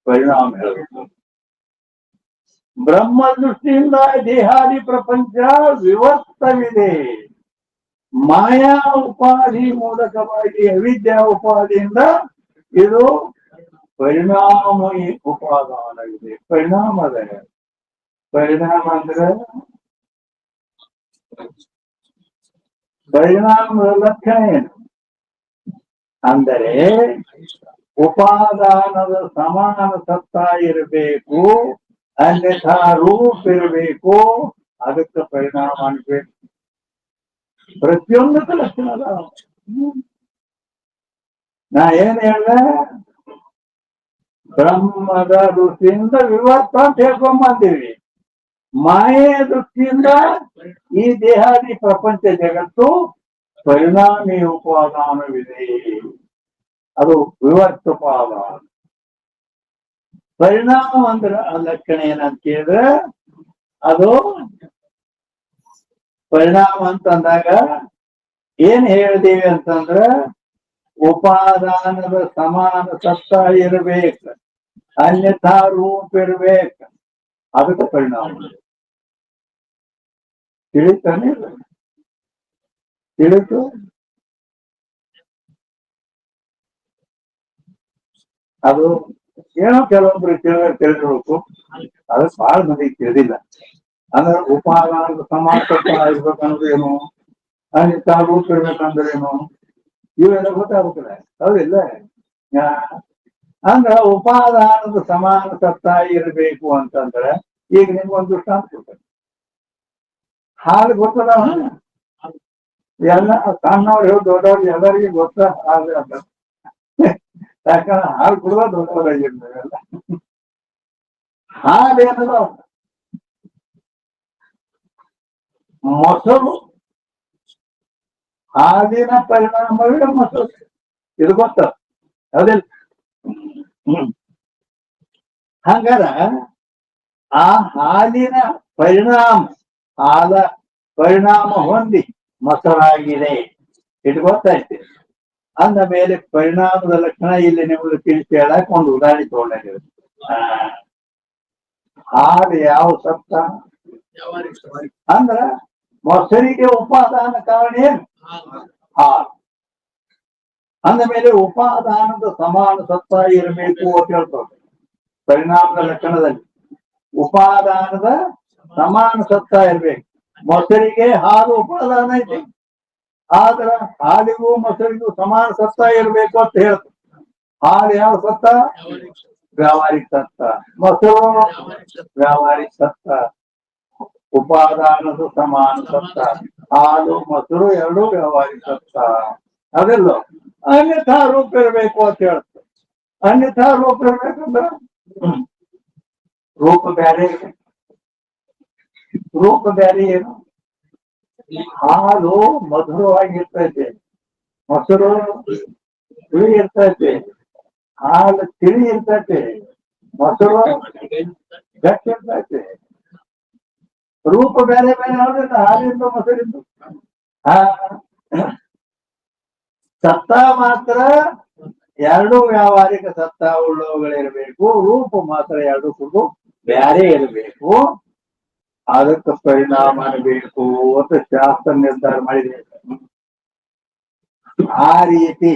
ಪರಿಣಾಮ ಹೇಳ್ಬೇಕು. ಬ್ರಹ್ಮ ದೃಷ್ಟಿಯಿಂದ ದೇಹಾದಿ ಪ್ರಪಂಚ ವಿವರ್ತವಿದೆ. ಮಾಯಾ ಉಪಾಧಿ ಮೂಲಕವಾಗಿ ಅವಿದ್ಯಾ ಉಪಾಧಿಯಿಂದ ಇದು ಪರಿಣಾಮ ಉಪಾದಾನವಿದೆ. ಪರಿಣಾಮದ ಪರಿಣಾಮ ಅಂದ್ರೆ ಪರಿಣಾಮದ ಲಕ್ಷಣ ಏನು ಅಂದರೆ ಉಪಾದಾನದ ಸಮಾನ ಸತ್ತ ಇರಬೇಕು, ಅನ್ಯಥಾ ರೂಪ ಇರಬೇಕು, ಅದಕ್ಕೆ ಪರಿಣಾಮ ಅನ್ಬೇಕು. ಪ್ರತಿಯೊಂದಕ್ಕೆ ಲಕ್ಷಣ ಅದ. ನಾ ಏನ್ ಹೇಳ್ದೆ, ಬ್ರಹ್ಮದ ದೃಷ್ಟಿಯಿಂದ ವಿವರ್ತ ಅಂತ ಹೇಳ್ಕೊಂಬಂದಿವಿ. ಮಾಯೆಯ ದೃಷ್ಟಿಯಿಂದ ಈ ದೇಹಾದಿ ಪ್ರಪಂಚ ಜಗತ್ತು ಪರಿಣಾಮಿ ಉಪಾದಾನವಿದೆ, ಅದು ವಿವರ್ತೋಪಾದಾನ. ಪರಿಣಾಮ ಅಂದ್ರ ಲಕ್ಷಣ ಏನಂತ ಕೇಳಿದ್ರೆ, ಅದು ಪರಿಣಾಮ ಅಂತಂದಾಗ ಏನ್ ಹೇಳ್ತೀವಿ ಅಂತಂದ್ರ ಉಪಾದಾನದ ಸಮಾನ ಸತ್ತ ಇರಬೇಕು. ಅನ್ಯಥಾ ರೂಪ ಇರ್ಬೇಕು, ಅದಕ್ಕೆ ಪರಿಣಾಮ. ತಿಳಿತಾನೆ ತಿಳಿತು. ಅದು ಏನೋ ಕೆಲವೊಬ್ರು ತಿಳಿದಿರ್ಬೇಕು, ಅದು ಬಹಳ ಮಂದಿಗೆ ತಿಳಿದಿಲ್ಲ. ಅಂದ್ರೆ ಉಪಾದಾನದ ಸಮಾಸತ್ವ ಇರ್ಬೇಕು ಅನ್ನೋದು ಏನು, ಅನ್ಯಥಾ ರೂಪ ಇರ್ಬೇಕಂದ್ರೆ ಏನು, ಇವೆಲ್ಲ ಗೊತ್ತಾಗ್ಬೇಕಲ್ಲ. ಹೌದಿಲ್ಲ? ಅಂದ್ರ ಉಪಾದಾನದ ಸಮಾನ ಸತ್ತ ಇರಬೇಕು ಅಂತಂದ್ರೆ ಈಗ ನಿಮ್ಗೊಂದು ದೃಷ್ಟಾಂತ ಕೊಡ್ತಾರೆ. ಹಾಲು ಗೊತ್ತದ, ಎಲ್ಲ ಸಣ್ಣವ್ರು ದೊಡ್ಡವ್ರು ಎಲ್ಲರಿಗೂ ಗೊತ್ತ ಹಾಲು ಅಂತ. ಯಾಕಂದ್ರೆ ಹಾಲು ಕುಡುವ ದೊಡ್ಡವರಾಗಿರ್ತಾರಲ್ಲ. ಹಾಲು ಏನದ ಮೊಸರು, ಹಾಲಿನ ಪರಿಣಾಮವೇ ಮೊಸರು, ಇದು ಗೊತ್ತ. ಹೌದಿಲ್ಲ? ಹಂಗಾರ ಆ ಹಾಲಿನ ಪರಿಣಾಮ, ಹಾಲ ಪರಿಣಾಮ ಹೊಂದಿ ಮೊಸರಾಗಿದೆ, ಇದು ಗೊತ್ತಾಯ್ತು. ಅಂದ ಮೇಲೆ ಪರಿಣಾಮದ ಲಕ್ಷಣ ಇಲ್ಲಿ ನಿಮಗೆ ತಿಳಿಸಿ ಹೇಳಕ್ ಒಂದು ಉದಾಹರಣೆ ತಗೊಂಡಿದ್ದೀವಿ. ಹಾಲು ಯಾವ ಸತ್ತ ಅಂದ್ರ ಮೊಸರಿಗೆ ಉಪಾದಾನ ಕಾರಣ ಏನು? ಹಾಲು. ಅಂದ ಮೇಲೆ ಉಪಾದಾನದ ಸಮಾನ ಸತ್ತ ಇರಬೇಕು ಅಂತ ಹೇಳ್ತಾರೆ ಪರಿಣಾಮದ ಲಕ್ಷಣದಲ್ಲಿ. ಉಪಾದಾನದ ಸಮಾನ ಸತ್ತ ಇರ್ಬೇಕು. ಮೊಸರಿಗೆ ಹಾಲು ಉಪಾದಾನ ಐತಿ, ಆದ್ರ ಹಾಲಿಗೂ ಮೊಸರಿಗೂ ಸಮಾನ ಸತ್ತ ಇರಬೇಕು ಅಂತ ಹೇಳ್ತಾರೆ. ಹಾಲು ಯಾವ ಸತ್ತ? ವ್ಯಾವಹಾರಿಕ ಸತ್ತ. ಮೊಸರು ವ್ಯಾವಹಾರಿಕ ಸತ್ತ. ಉಪಾದಾನದ ಸಮಾನ ಸತ್ತ. ಹಾಲು ಮೊಸರು ಎರಡು ವ್ಯಾವಹಾರಿಕ ಸತ್ತ. ಅದೆಲ್ಲ ಅನ್ಯಥಾ ರೂಪ ಇರಬೇಕು ಅಂತ ಹೇಳ್ತಾರೆ. ಅನ್ಯಥಾ ರೂಪ ಇರ್ಬೇಕಂದ್ರ ರೂಪ ಬ್ಯಾರೆ, ರೂಪ ಬ್ಯಾರೆ ಏನು? ಹಾಲು ಮಧುರವಾಗಿರ್ತೈತೆ, ಮೊಸರು ತಿಳಿ ಇರ್ತೈತೆ. ಹಾಲು ತಿಳಿ ಇರ್ತೈತೆ, ಮೊಸರು ಗಟ್ಟಿ ಇರ್ತೈತೆ. ರೂಪ ಬೇರೆ ಬೇರೆ ಆದ್ರೆ ಹಾಲಿಂದ ಮೊಸರಿಂದು. ಸತ್ತ ಮಾತ್ರ ಎರಡು ವ್ಯಾವಹಾರಿಕ ಸತ್ತ ಉಳ್ಳವುಗಳಿರ್ಬೇಕು, ರೂಪ ಮಾತ್ರ ಎರಡು ಕುಟು ಬ್ಯಾರೆ ಇರಬೇಕು. ಅದಕ್ಕೆ ಪರಿಣಾಮ ಬೇಕು ಅಂತ ಶಾಸ್ತ್ರ ನಿರ್ಧಾರ ಮಾಡಿದೆ. ಆ ರೀತಿ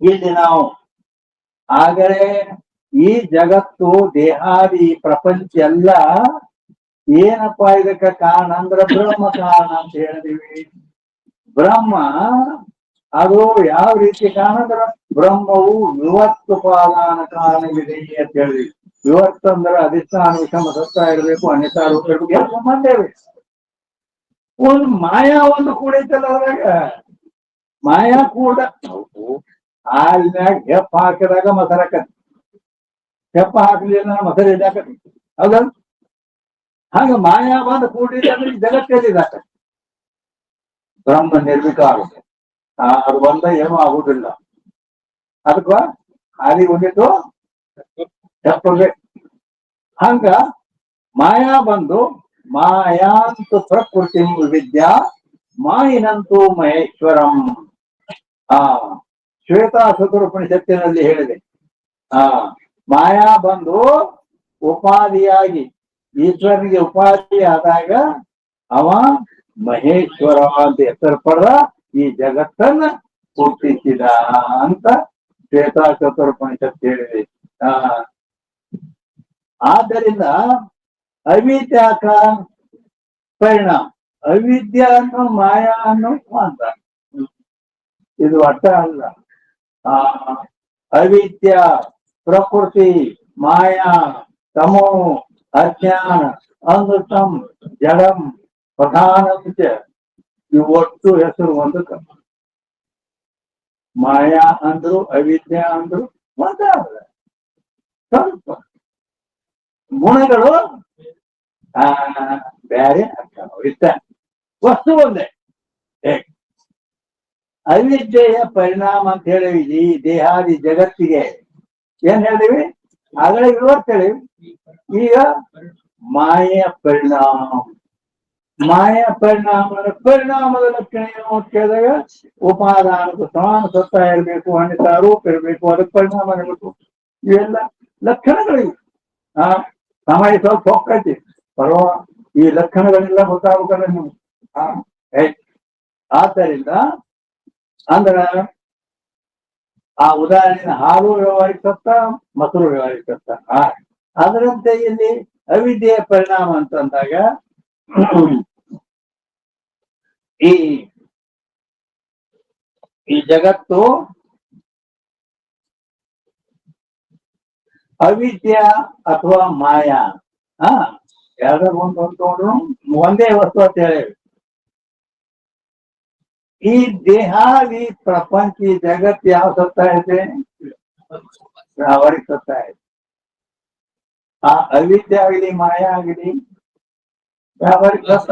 ಇಲ್ಲಿ ನಾವು ಆಗಲೇ ಈ ಜಗತ್ತು ದೇಹಾದಿ ಪ್ರಪಂಚ ಎಲ್ಲ ಏನಪ್ಪಾ ಇದಕ್ಕ ಕಾರಣ ಅಂದ್ರ ಬ್ರಹ್ಮ ಕಾರಣ ಅಂತ ಹೇಳಿದೀವಿ. ಬ್ರಹ್ಮ ಅದು ಯಾವ ರೀತಿ ಕಾರಣ ಅಂದ್ರ ಬ್ರಹ್ಮವು ವಿವರ್ತುಪಾದಾನ ಕಾರಣವಿದೆ ಅಂತ ಹೇಳಿದ್ವಿ. ವಿವರ್ತ ಅಂದ್ರೆ ಅಧಿಷ್ಠಾನ ವಿಷಮ ಸತ್ತ ಇರಬೇಕು, ಅನ್ಯಥಾ ರೂಪ ಇರಬೇಕು, ಯಾವ ಸಂಬಂಧ ಇವೆ. ಒಂದು ಮಾಯಾ ಒಂದು ಕೂಡೈತಲ್ಲ, ಅದ್ರಾಗ ಮಾಯಾ ಕೂಡ ಹಾಲಿನಾಗ ಹೆಪ್ಪ ಹಾಕಿದಾಗ ಮೊಸರಾಕತಿ, ಹೆಪ್ಪ ಹಾಕಲಿಲ್ಲ ಮೊಸರು ಇದಾಕತಿ. ಹೌದಲ್ಲ? ಹಂಗ ಮಾಯಾ ಬಂದು ಕೂಡಿದ್ರೆ ಜಗತ್ತಲ್ಲಿದಾಕ ಬ್ರಹ್ಮ ನಿರ್ವಿಕಾರ, ಅದು ಬಂದ ಏನೂ ಆಗುದಿಲ್ಲ. ಅದಕ್ಕ ಹಾಲಿ ಒಂದಿತ್ತು ಹೆಪ್ಪಬೇಕು. ಹಂಗ ಮಾಯಾ ಬಂದು ಮಾಯಾಂತು ಪ್ರಕೃತಿ ವಿದ್ಯಾ ಮಾಯಿನಂತೂ ಮಹೇಶ್ವರಂ. ಶ್ವೇತಾ ಶತುರುಪನಿಷತ್ತಿನಲ್ಲಿ ಹೇಳಿದೆ. ಮಾಯಾ ಬಂದು ಉಪಾಧಿಯಾಗಿ ಈಶ್ವರನಿಗೆ ಉಪಾಧಿ ಆದಾಗ ಅವ ಮಹೇಶ್ವರ ಅಂತ ಹೆಸರು ಪಡೆದ ಈ ಜಗತ್ತನ್ನ ಹುಟ್ಟಿಸಿದ ಅಂತ ಶ್ವೇತಾ ಶತುರುಪನಿಷತ್ತು ಹೇಳಿದೆ. ಆದ್ದರಿಂದ ಅವಿದ್ಯಾಕ ಪರಿಣಾಮ, ಅವಿದ್ಯಾ ಅನ್ನೋ ಮಾಯಾ ಅನ್ನೋ ಅಂತ ಇದು ಅರ್ಥ ಅಲ್ಲ. ಅವಿದ್ಯಾ ಪ್ರಕೃತಿ ಮಾಯಾ ತಮೋ ಅಜ್ಞಾನ ಅಮೃತಂ ಜಡಂ ಪ್ರಧಾನಂಚ ಇವು ಒಟ್ಟು ಹೆಸರು ಒಂದಕ್ಕ. ಮಾಯಾ ಅಂದ್ರು ಅವಿದ್ಯಾ ಅಂದ್ರು ಒಂದೇ ಅಲ್ಲ, ಸ್ವಲ್ಪ ಗುಣಗಳು ಬೇರೆ ಇಷ್ಟ, ವಸ್ತು ಒಂದೇ. ಅವಿದ್ಯೆಯ ಪರಿಣಾಮ ಅಂತ ಹೇಳಿವಿ ಈ ದೇಹಾದಿ ಜಗತ್ತಿಗೆ. ಏನ್ ಹೇಳಿವಿ ಆಗಲೇ ವಿವರ್ತ ಹೇಳಿವಿ. ಈಗ ಮಾಯೆಯ ಪರಿಣಾಮ, ಮಾಯೆಯ ಪರಿಣಾಮದ ಲಕ್ಷಣ ಏನು ಅಂತ ಕೇಳಿದಾಗ ಉಪಾದಾನದ ಸಮಾನ ಸತ್ತ ಇರಬೇಕು, ಅನ್ಯಥಾ ರೂಪ ಇರಬೇಕು, ಅದಕ್ಕೆ ಪರಿಣಾಮ ಇರಬೇಕು. ಇವೆಲ್ಲ ಲಕ್ಷಣಗಳಿವೆ. ಸಮಯ ಸ್ವಲ್ಪ ಹೋಗ್ತೈತಿ ಬರುವ ಈ ಲಕ್ಷಣಗಳೆಲ್ಲ ಗೊತ್ತಾಗಬೇಕಲ್ಲ ನೀವು. ಆದ್ದರಿಂದ ಅಂದ್ರ ಆ ಉದಾಹರಣೆ ಹಾಲು ವ್ಯವಹಾರಿಕ ಸತ್ತ, ಮೊಸರು ವ್ಯವಹಾರಿಕ ಸತ್ತ. ಅದರಂತೆ ಇಲ್ಲಿ ಅವಿದ್ಯೆಯ ಪರಿಣಾಮ ಅಂತಂದಾಗ ಈ ಜಗತ್ತು ಅವಿದ್ಯ ಅಥವಾ ಮಾಯಾ ಯಾವ್ದಾರ ಒಂದು ಹೊಂದ್ಕೊಂಡ್ರು ಒಂದೇ ವಸ್ತು ಅಂತ ಹೇಳಿ ಈ ದೇಹಾದಿ ಪ್ರಪಂಚ ಈ ಜಗತ್ ಯಾವ ಸತ್ತಾ ಇದೆ? ವ್ಯಾವಹಾರಿಕ ಸತ್ತಾ ಇದೆ. ಆ ಅವಿದ್ಯೆ ಆಗಲಿ ಮಾಯಾ ಆಗಲಿ ವ್ಯಾವಹಾರಿಕ ಸತ್ತ.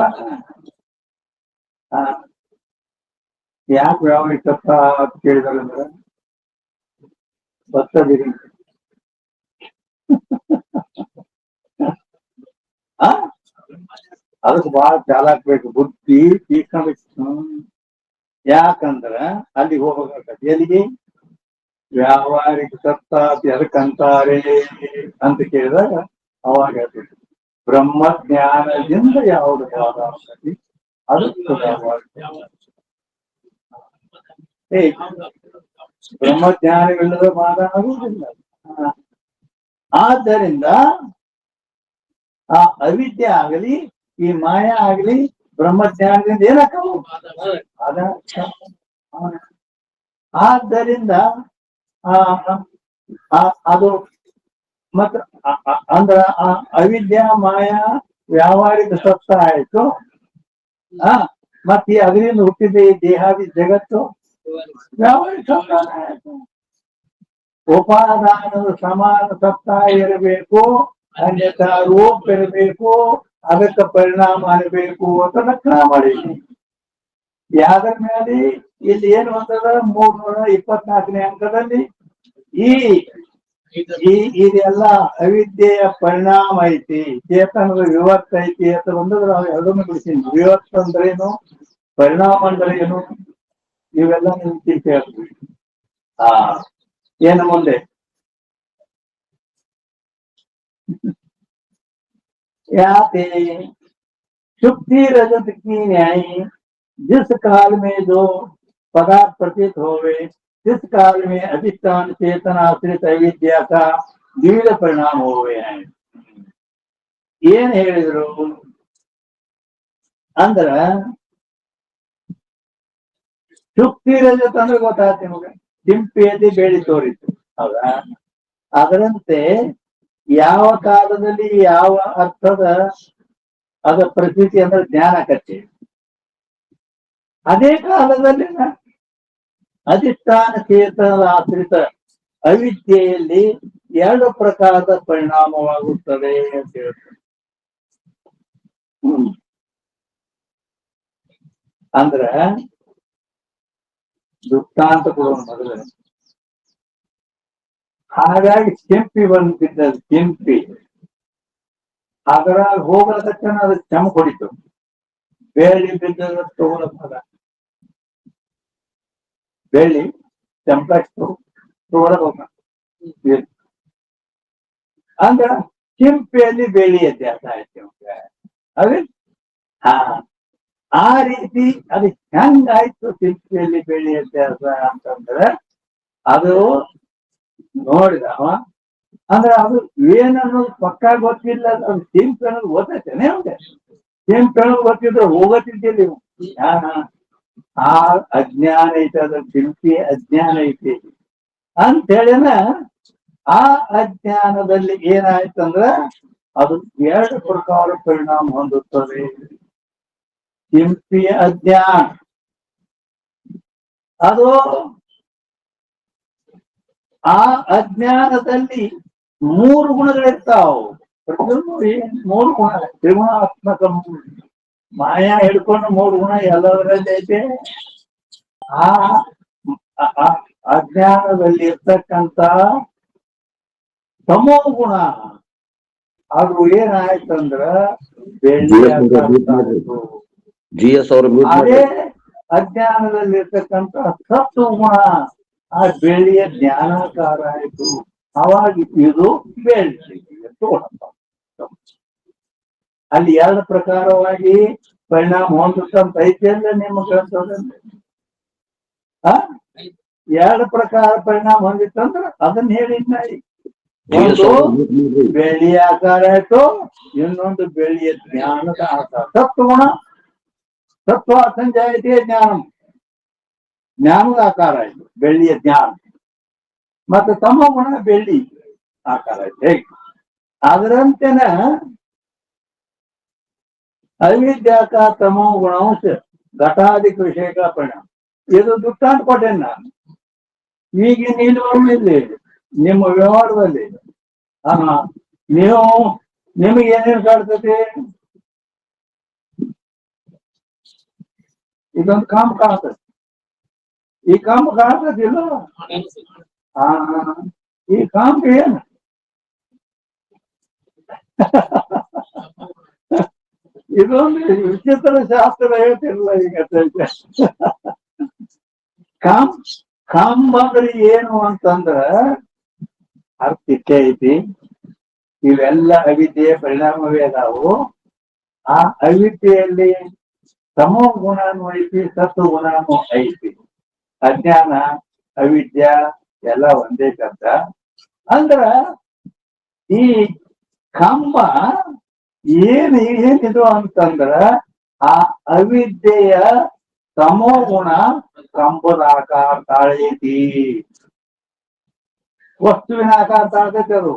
ಯಾಕೆ ವ್ಯಾವಹಾರಿಕ ಸತ್ತ ಅಂತ ಕೇಳಿದ್ರೆ ಬರ್ತದಿರಿ ಅದಕ್ಕೆ ಬಹಳ ಚಾಲಾಕ್ಬೇಕು, ಬುದ್ಧಿ ತೀರ್ಕೊಬೇಕು. ಯಾಕಂದ್ರ ಅಲ್ಲಿ ಹೋಗ್ಬೇಕಾಗತ್ತೆ. ಎಲ್ಲಿಗೆ? ವ್ಯಾವಹಾರಿಕ ಸತ್ತ ಎದಕ್ಕಂತಾರೆ ಅಂತ ಕೇಳಿದಾಗ ಅವಾಗ ಹೇಳ್ಬೇಕು ಬ್ರಹ್ಮಜ್ಞಾನದಿಂದ ಯಾವುದು ವಾದ ಆಗ್ತದೆ ಅದಕ್ಕೆ ಬ್ರಹ್ಮಜ್ಞಾನವಿಲ್ಲದ ವಾದ ಆಗುವುದಿಲ್ಲ. ಆದ್ದರಿಂದ ಆ ಅವಿದ್ಯೆ ಆಗಲಿ ಈ ಮಾಯಾ ಆಗಲಿ ಬ್ರಹ್ಮಜ್ಞಾನದಿಂದ ಏನಾಕವು ಅದ. ಆದ್ದರಿಂದ ಅದು ಮತ್ತ ಅಂದ್ರ ಆ ಅವಿದ್ಯಾ ಮಾಯಾ ವ್ಯಾವಹಾರಿಕ ಸತ್ತ ಆಯ್ತು. ಮತ್ತೆ ಅದರಿಂದ ಹುಟ್ಟಿದ ಈ ದೇಹಾದಿ ಜಗತ್ತು ವ್ಯಾವಹಾರಿಕ ಸತ್ತ ಆಯ್ತು. ಉಪಾದಾನದ ಸಮಾನ ಸತ್ತ ಇರಬೇಕು, ಅನ್ಯಥಾ ರೂಪ ಇರಬೇಕು, ಅದಕ್ಕೆ ಪರಿಣಾಮ ಅನ್ನಬೇಕು ಅಂತ ಲಕ್ಷಣ ಮಾಡಿದ್ವಿ. ಯಾವ್ದ್ರ ಮೇಲೆ ಇಲ್ಲಿ ಏನು ಅಂತದ 324ನೇ ಅಂಕದಲ್ಲಿ ಇದೆಲ್ಲ ಅವಿದ್ಯೆಯ ಪರಿಣಾಮ ಐತಿ, ಚೇತನದ ವಿವತ್ತ ಐತಿ ಅಂತ ಬಂದ್ರೆ ನಾವು ಎರಡನ್ನು ಬಿಡಿಸಿ. ವಿವತ್ತ ಅಂದ್ರೇನು, ಪರಿಣಾಮ ಅಂದ್ರೆ ಏನು, ಇವೆಲ್ಲ ನೀವು ತಿಳ್ಕೊಳ್ತೀವಿ. ಏನು ಮುಂದೆ याते शुक्ति रजत की न्यायी जिस काल में जो पदार्थ प्रतीत होवे जिस काल में अधिष्ठान चेतन आश्रित अविद्या का विविध परिणाम होवे हैं. ಏನ್ ಹೇಳಿದ್ರು ಅಂದ್ರ ಶುಕ್ತಿ ರಜತ್ ಅಂದ್ರೆ ಗೊತ್ತಾಗ್ತಿ ನಿಮಗೆ, ಸಿಂಪಿಯಲ್ಲಿ ಬೇಡಿ ತೋರಿತು. ಹೌದಾ? ಅದರಂತೆ ಯಾವ ಕಾಲದಲ್ಲಿ ಯಾವ ಅರ್ಥದ ಅದ ಪ್ರತೀತಿ ಅಂದ್ರೆ ಜ್ಞಾನ ಕಚ್ಚೆ, ಅದೇ ಕಾಲದಲ್ಲಿ ಅಧಿಷ್ಠಾನ ಚೇತನದ ಆಶ್ರಿತ ಅವಿದ್ಯೆಯಲ್ಲಿ 2 ಪ್ರಕಾರದ ಪರಿಣಾಮವಾಗುತ್ತದೆ ಅಂತ ಹೇಳ್ತಾರೆ. ಅಂದ್ರ ದೃಷ್ಟಾಂತ ಕೊಡೋಣ ಮೊದಲು. ಹಾಗಾಗಿ ಕೆಂಪಿ ಬಂದಿದ್ದ ಕೆಂಪಿ ಅದರ ಹೋಗದ ತಕ್ಷಣ ಅದು ಚಮಕ್ ಹೊಡಿತು. ಬೆಳ್ಳಿ ಬಿದ್ದ ತಗೊಳಕ್ ಬೆಳ್ಳಿ ಚಮಕಾಯ್ತು ತಗೊಳಕ್ ಹೋಗ ಅಂದ್ರ ಕೆಂಪಿಯಲ್ಲಿ ಬೆಳ್ಳಿ ವ್ಯತ್ಯಾಸ ಆಯ್ತು. ಅದೇ ಆ ರೀತಿ ಅದು ಹೆಂಗಾಯ್ತು ಕೆಂಪಿಯಲ್ಲಿ ಬೆಳ್ಳಿ ವ್ಯತ್ಯಾಸ ಅಂತಂದ್ರೆ ಅದು ನೋಡಿದವ ಅಂದ್ರೆ ಅದು ಏನನ್ನೋದು ಪಕ್ಕ ಗೊತ್ತಿಲ್ಲ. ಅದು ಕೆಂಪು ಅನ್ನೋದು ಗೊತ್ತೈತೇನೆ ಅವ್ಗೆ. ಕೆಂಪು ಅನ್ನೋದು ಗೊತ್ತಿದ್ರೆ ಹೋಗತ್ತಿದ್ದಿಲ್ಲ ನೀವು. ಆ ಅಜ್ಞಾನ ಐತೆ, ಅದ್ರ ಕೆಂಪಿ ಅಜ್ಞಾನ ಐತಿ ಅಂತ ಹೇಳಿನ ಆ ಅಜ್ಞಾನದಲ್ಲಿ ಏನಾಯ್ತಂದ್ರ ಅದು 2 ಪ್ರಕಾರ ಪರಿಣಾಮ ಹೊಂದುತ್ತದೆ. ಕೆಂಪಿಯ ಅಜ್ಞಾನ ಅದು ಆ ಅಜ್ಞಾನದಲ್ಲಿ 3 ಗುಣಗಳಿರ್ತಾವ. ಪ್ರತಿಯೊಂದು 3 ಗುಣ ತ್ರಿಗುಣಾತ್ಮಕ ಮಾಯಾ ಹಿಡ್ಕೊಂಡು 3 ಗುಣ ಎಲ್ಲದರಲ್ಲಿ ಐತೆ. ಆ ಅಜ್ಞಾನದಲ್ಲಿ ಇರ್ತಕ್ಕಂತ ತಮೋ ಗುಣ ಅದು ಏನಾಯ್ತಂದ್ರ ಅದೇ ಅಜ್ಞಾನದಲ್ಲಿ ಇರ್ತಕ್ಕಂತ ಸತ್ವ ಗುಣ ಆ ಬೆಳ್ಳಿಯ ಜ್ಞಾನಾಕಾರ ಆಯ್ತು. ಅವಾಗ ಇದು ಬೆಳ್ಳಿ ತೋಡಪ್ಪ. ಅಲ್ಲಿ ಎರಡು ಪ್ರಕಾರವಾಗಿ ಪರಿಣಾಮ ಹೊಂದುತ್ತಂತ ಐತಿ ಅಂದ್ರೆ ನಿಮ್ಮ ಗ್ರಂಥದಲ್ಲಿ ಎರಡು ಪ್ರಕಾರ ಪರಿಣಾಮ ಹೊಂದಿತ್ತಂದ್ರ ಅದನ್ನ ಹೇಳಿದ್ನ. ಒಂದು ಬೆಳ್ಳಿಯ ಆಕಾರ ಆಯ್ತು, ಇನ್ನೊಂದು ಬೆಳ್ಳಿಯ ಜ್ಞಾನದ ಆಕಾರ. ಸತ್ವಗುಣ ಸತ್ವ ಸಂಜಾಯತೆ ಜ್ಞಾನದ ಆಕಾರ ಆಯ್ತು ಬೆಳ್ಳಿಯ ಜ್ಞಾನ. ಮತ್ತೆ ತಮ್ಮ ಗುಣ ಬೆಳ್ಳಿ ಆಕಾರ ಆಯ್ತು. ಹೇಗೆ ಅದರಂತೆನ ಅವಿದ್ಯಾಕ ತಮೋ ಗುಣಾಂಶ ಘಟಾಧಿಕ ವಿಷಯಕ ಪರಿಣಾಮ. ಇದು ದೃಷ್ಟಾಂತ ಕೊಟ್ಟೇನೆ ನಾನು ಈಗಿನ ಇಲ್ಲಿ ನಿಮ್ಮ ವ್ಯವಹಾರದಲ್ಲಿ. ನೀವು ನಿಮಗೆ ಏನೇನು ಕಾಡ್ತದೆ? ಇದೊಂದು ಕಾಮ ಕಾಣ್ತದೆ. ಈ ಕಾಮ ಕಾಣ್ತದಿಲ್ಲ. ಈ ಕಾಮ ಏನು? ಇದೊಂದು ವಿಚಿತ್ರ ಶಾಸ್ತ್ರ ಹೇಳ್ತಿರಲ್ಲ ಈಗ. ಕಾಮ ಅಂದ್ರೆ ಏನು ಅಂತಂದ್ರ ಅರ್ಥಕ್ಕೆ ಐತಿ. ಇವೆಲ್ಲ ಅವಿದ್ಯೆಯ ಪರಿಣಾಮವೇ ಅದಾವು. ಆ ಅವಿದ್ಯೆಯಲ್ಲಿ ತಮೋ ಗುಣನೂ ಐತಿ, ಸತ್ವ ಗುಣನೂ ಐತಿ. ಅಜ್ಞಾನ ಅವಿದ್ಯಾ ಎಲ್ಲ ಒಂದೇ ಶಬ್ದ. ಅಂದ್ರ ಈ ಕಂಬ ಏನಿದು ಅಂತಂದ್ರ ಆ ಅವಿದ್ಯೆಯ ತಮೋ ಗುಣ ಕಂಬದ ಆಕಾರ ತಾಳೈತಿ. ವಸ್ತುವಿನ ಆಕಾರ ತಾಳ್ತೈತಿ ಅದು.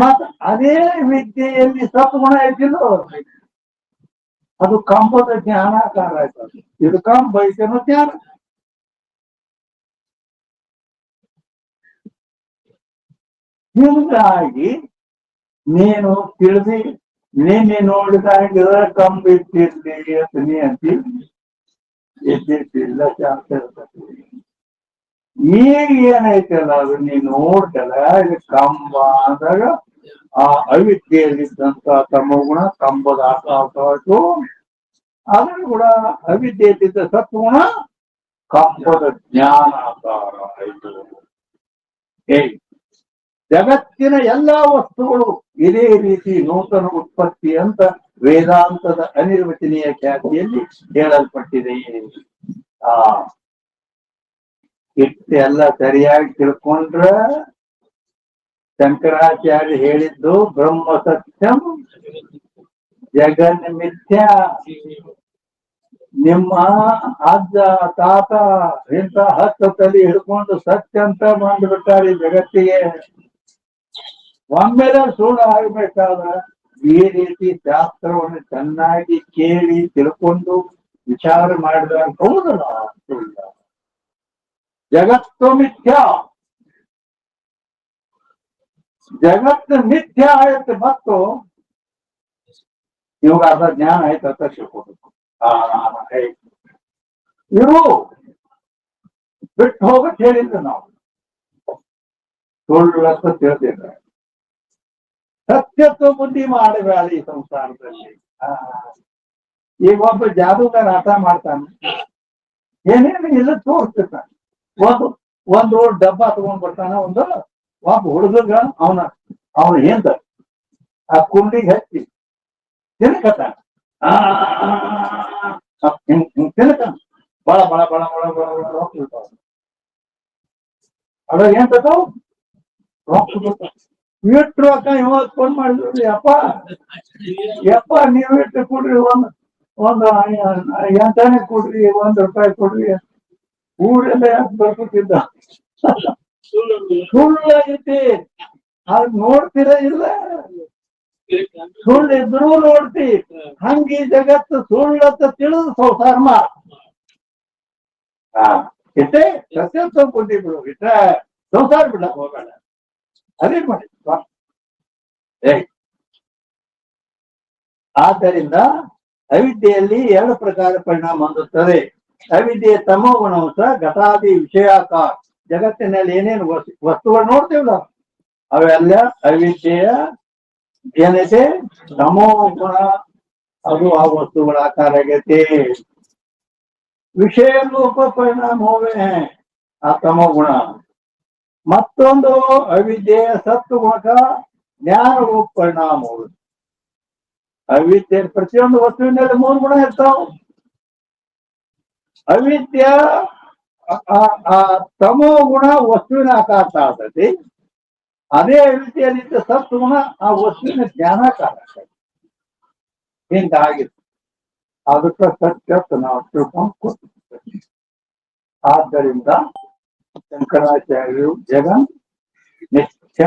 ಮತ್ ಅದೇ ವಿದ್ಯೆಯಲ್ಲಿ ಸತ್ಗುಣ ಐತಿಲ್ಲೋ, ಅದು ಕಂಬದ ಜ್ಞಾನಾಕಾರ ಆಯ್ತು. ಇದು ಕಂಬ ಐತೇನೋ ಜ್ಞಾನ. ಹೀಗಾಗಿ ನೀನು ತಿಳಿದಿ ನಿನ್ನೆ ನೋಡಿದಾಗ ಕಂಬ ಇಟ್ಟಿರ್ಲಿ ಅಂತ ನೀ ಅಂತಿ, ಎದ್ದಿರ್ತಿಲ್ಲ ಶಾಸ್ತ್ರ ಇರ್ತದೆ. ಈಗ ಏನೈತಲ್ಲ ಅದು ನೀನ್ ನೋಡ್ತಲ್ಲ, ಇದು ಕಂಬ ಅಂದಾಗ ಆ ಅವಿದ್ಯೆಯಲ್ಲಿದ್ದಂತ ತಮಗುಣ ಕಂಬದ ಆಕಾರ ಆಯ್ತು. ಆದ್ರೂ ಕೂಡ ಅವಿದ್ಯೆಯಲ್ಲಿದ್ದ ಸತ್ವಗುಣ ಕಂಬದ ಜ್ಞಾನ ಆಕಾರ ಆಯ್ತು. ಜಗತ್ತಿನ ಎಲ್ಲಾ ವಸ್ತುಗಳು ಇದೇ ರೀತಿ ನೂತನ ಉತ್ಪತ್ತಿ ಅಂತ ವೇದಾಂತದ ಅನಿರ್ವಚನೀಯ ಖ್ಯಾತಿಯಲ್ಲಿ ಹೇಳಲ್ಪಟ್ಟಿದೆ. ಇಷ್ಟೆಲ್ಲ ಸರಿಯಾಗಿ ತಿಳ್ಕೊಂಡ್ರ ಶಂಕರಾಚಾರ್ಯ ಹೇಳಿದ್ದು ಬ್ರಹ್ಮ ಸತ್ಯಂ ಜಗನ್ ಮಿಥ್ಯಾ. ನಿಮ್ಮ ಅಜ್ಜ ತಾತ ಇಂತ 10 ತಲೆ ಹಿಡ್ಕೊಂಡು ಸತ್ಯ ಅಂತ ಬಂದ್ಬಿಟ್ಟಾರೆ ಜಗತ್ತಿಗೆ. ಒಮ್ಮೆಲೆ ಸುಳ್ಳು ಆಗ್ಬೇಕಾದ ಈ ರೀತಿ ಶಾಸ್ತ್ರವನ್ನು ಚೆನ್ನಾಗಿ ಕೇಳಿ ತಿಳ್ಕೊಂಡು ವಿಚಾರ ಮಾಡಿದಾಗ ಹೌದಲ್ಲ ಸುಳ್ಳ. ಜಗತ್ತು ಮಿಥ್ಯ, ಜಗತ್ತು ಮಿಥ್ಯ ಆಯ್ತು. ಮತ್ತು ಇವಾಗ ಅದ ಜ್ಞಾನ ಆಯ್ತು ಅಂತ ತಿಳ್ಕೊಬೇಕು. ಇರು ಬಿಟ್ಟು ಹೋಗಕ್ ಹೇಳಿಲ್ಲ ನಾವು, ಸುಳ್ಳಂತ ತಿಳಿದಿಲ್ಲ. ಸತ್ಯತ್ವ ಬುದ್ಧಿ ಮಾಡಬೇಡ ಈ ಸಂಸಾರದಲ್ಲಿ. ಈಗ ಒಬ್ಬ ಜಾದೂಗಾರ ಆಟ ಮಾಡ್ತಾನೆ, ಏನೇನು ಇಲ್ಲ ತೋರಿಸ್ತಿರ್ತಾನೆ. ಒಂದು ಡಬ್ಬ ತಗೊಂಡ್ ಬರ್ತಾನ. ಒಬ್ಬ ಹುಡುಗ ಅವನ ಏನ್ ಆ ಕುಂಡಿಗೆ ಹಚ್ಚಿ ತಿನ್ಕತಾನ. ತಿನ್ಕ ಬಳ ಬಳ ಬಳ ಬಳ ಬಳ ರೊಕ್ಕ ಇರ್ತಾವ. ಅದಾಗ ಏನ್ ತಗೋ ರೊಕ್ಕ ಇಟ್ಟು ರೊಕ್ಕ ಇವತ್ತು ಫೋನ್ ಮಾಡಿದ್ರಿ. ಯಪ್ಪ ನೀವು ಇಟ್ಟು ಕೊಡ್ರಿ, ಒಂದು ಎಂಟಾಣೆ ಕೊಡ್ರಿ, ₹1 ಕೊಡ್ರಿ. ಊರೆಲ್ಲ ಯಾಕೆ ಬರ್ಕೊತಿದ್ದ? ಸುಳ್ಳಾಗೈತಿ. ಅದ್ ನೋಡ್ತೀರ ಇಲ್ಲ? ಸುಳ್ಳು ಇದ್ರೂ ನೋಡ್ತಿ. ಹಂಗಿ ಜಗತ್ತು ಸುಳ್ಳಂತ ತಿಳಿದು ಸಂಸಾರ ಮಾಡ. ಇಟ್ಟೆ ಸತ್ಯ ಕೊಟ್ಟಿದ್ರು ಇಟ್ಟ ಸಂಸಾರ ಬಿಡಕ್ ಹೋಗಬೇಡ. ಅದೇ ಮಾಡಿ. ಆದ್ದರಿಂದ ಅವಿದ್ಯೆಯಲ್ಲಿ 2 ಪ್ರಕಾರ ಪರಿಣಾಮ ಹೊಂದುತ್ತದೆ. ಅವಿದ್ಯೆಯ ತಮೋ ಗುಣಾಂಶ ಘಟಾದಿ ವಿಷಯಾಕಾರ. ಜಗತ್ತಿನಲ್ಲಿ ಏನೇನು ವಸ್ತುಗಳು ನೋಡ್ತೀವಲ್ಲ ಅವೆಲ್ಲ ಅವಿದ್ಯೆಯ ಏನೈತೆ ತಮೋ ಗುಣ, ಅದು ಆ ವಸ್ತುಗಳ ಆಕಾರ ಆಗೈತೆ. ವಿಷಯ ರೂಪ ಪರಿಣಾಮ ಹೋವೆ. ಆ ತಮೋಗುಣ. ಮತ್ತೊಂದು ಅವಿದ್ಯೆಯ ಸತ್ವಗುಣಕ ಜ್ಞಾನವು ಪರಿಣಾಮಗಳು. ಅವಿದ್ಯೆ ಪ್ರತಿಯೊಂದು ವಸ್ತುವಿನಲ್ಲಿ 3 ಗುಣ ಇರ್ತಾವ. ಅವಿದ್ಯ ಆ ತಮೋ ಗುಣ ವಸ್ತುವಿನ ಆಕಾರ ತಾಳ್ತೈತಿ. ಅದೇ ಅವಿದ್ಯೆಯಲ್ಲಿದ್ದ ಸತ್ವಗುಣ ಆ ವಸ್ತುವಿನ ಜ್ಞಾನಾಕಾರ ಆಗ್ತೈತಿ. ಹಿಂಗಾಗಿತ್ತು. ಅದಕ್ಕೆ ಸತ್ಯ ನಾವು ತಿಳ್ಕೊಂಡು ಕೊಡ್ತೀವಿ. ಆದ್ದರಿಂದ ಶಂಕರಾಚಾರ್ಯರು ಜಗನ್ ಮಿಥ್ಯ,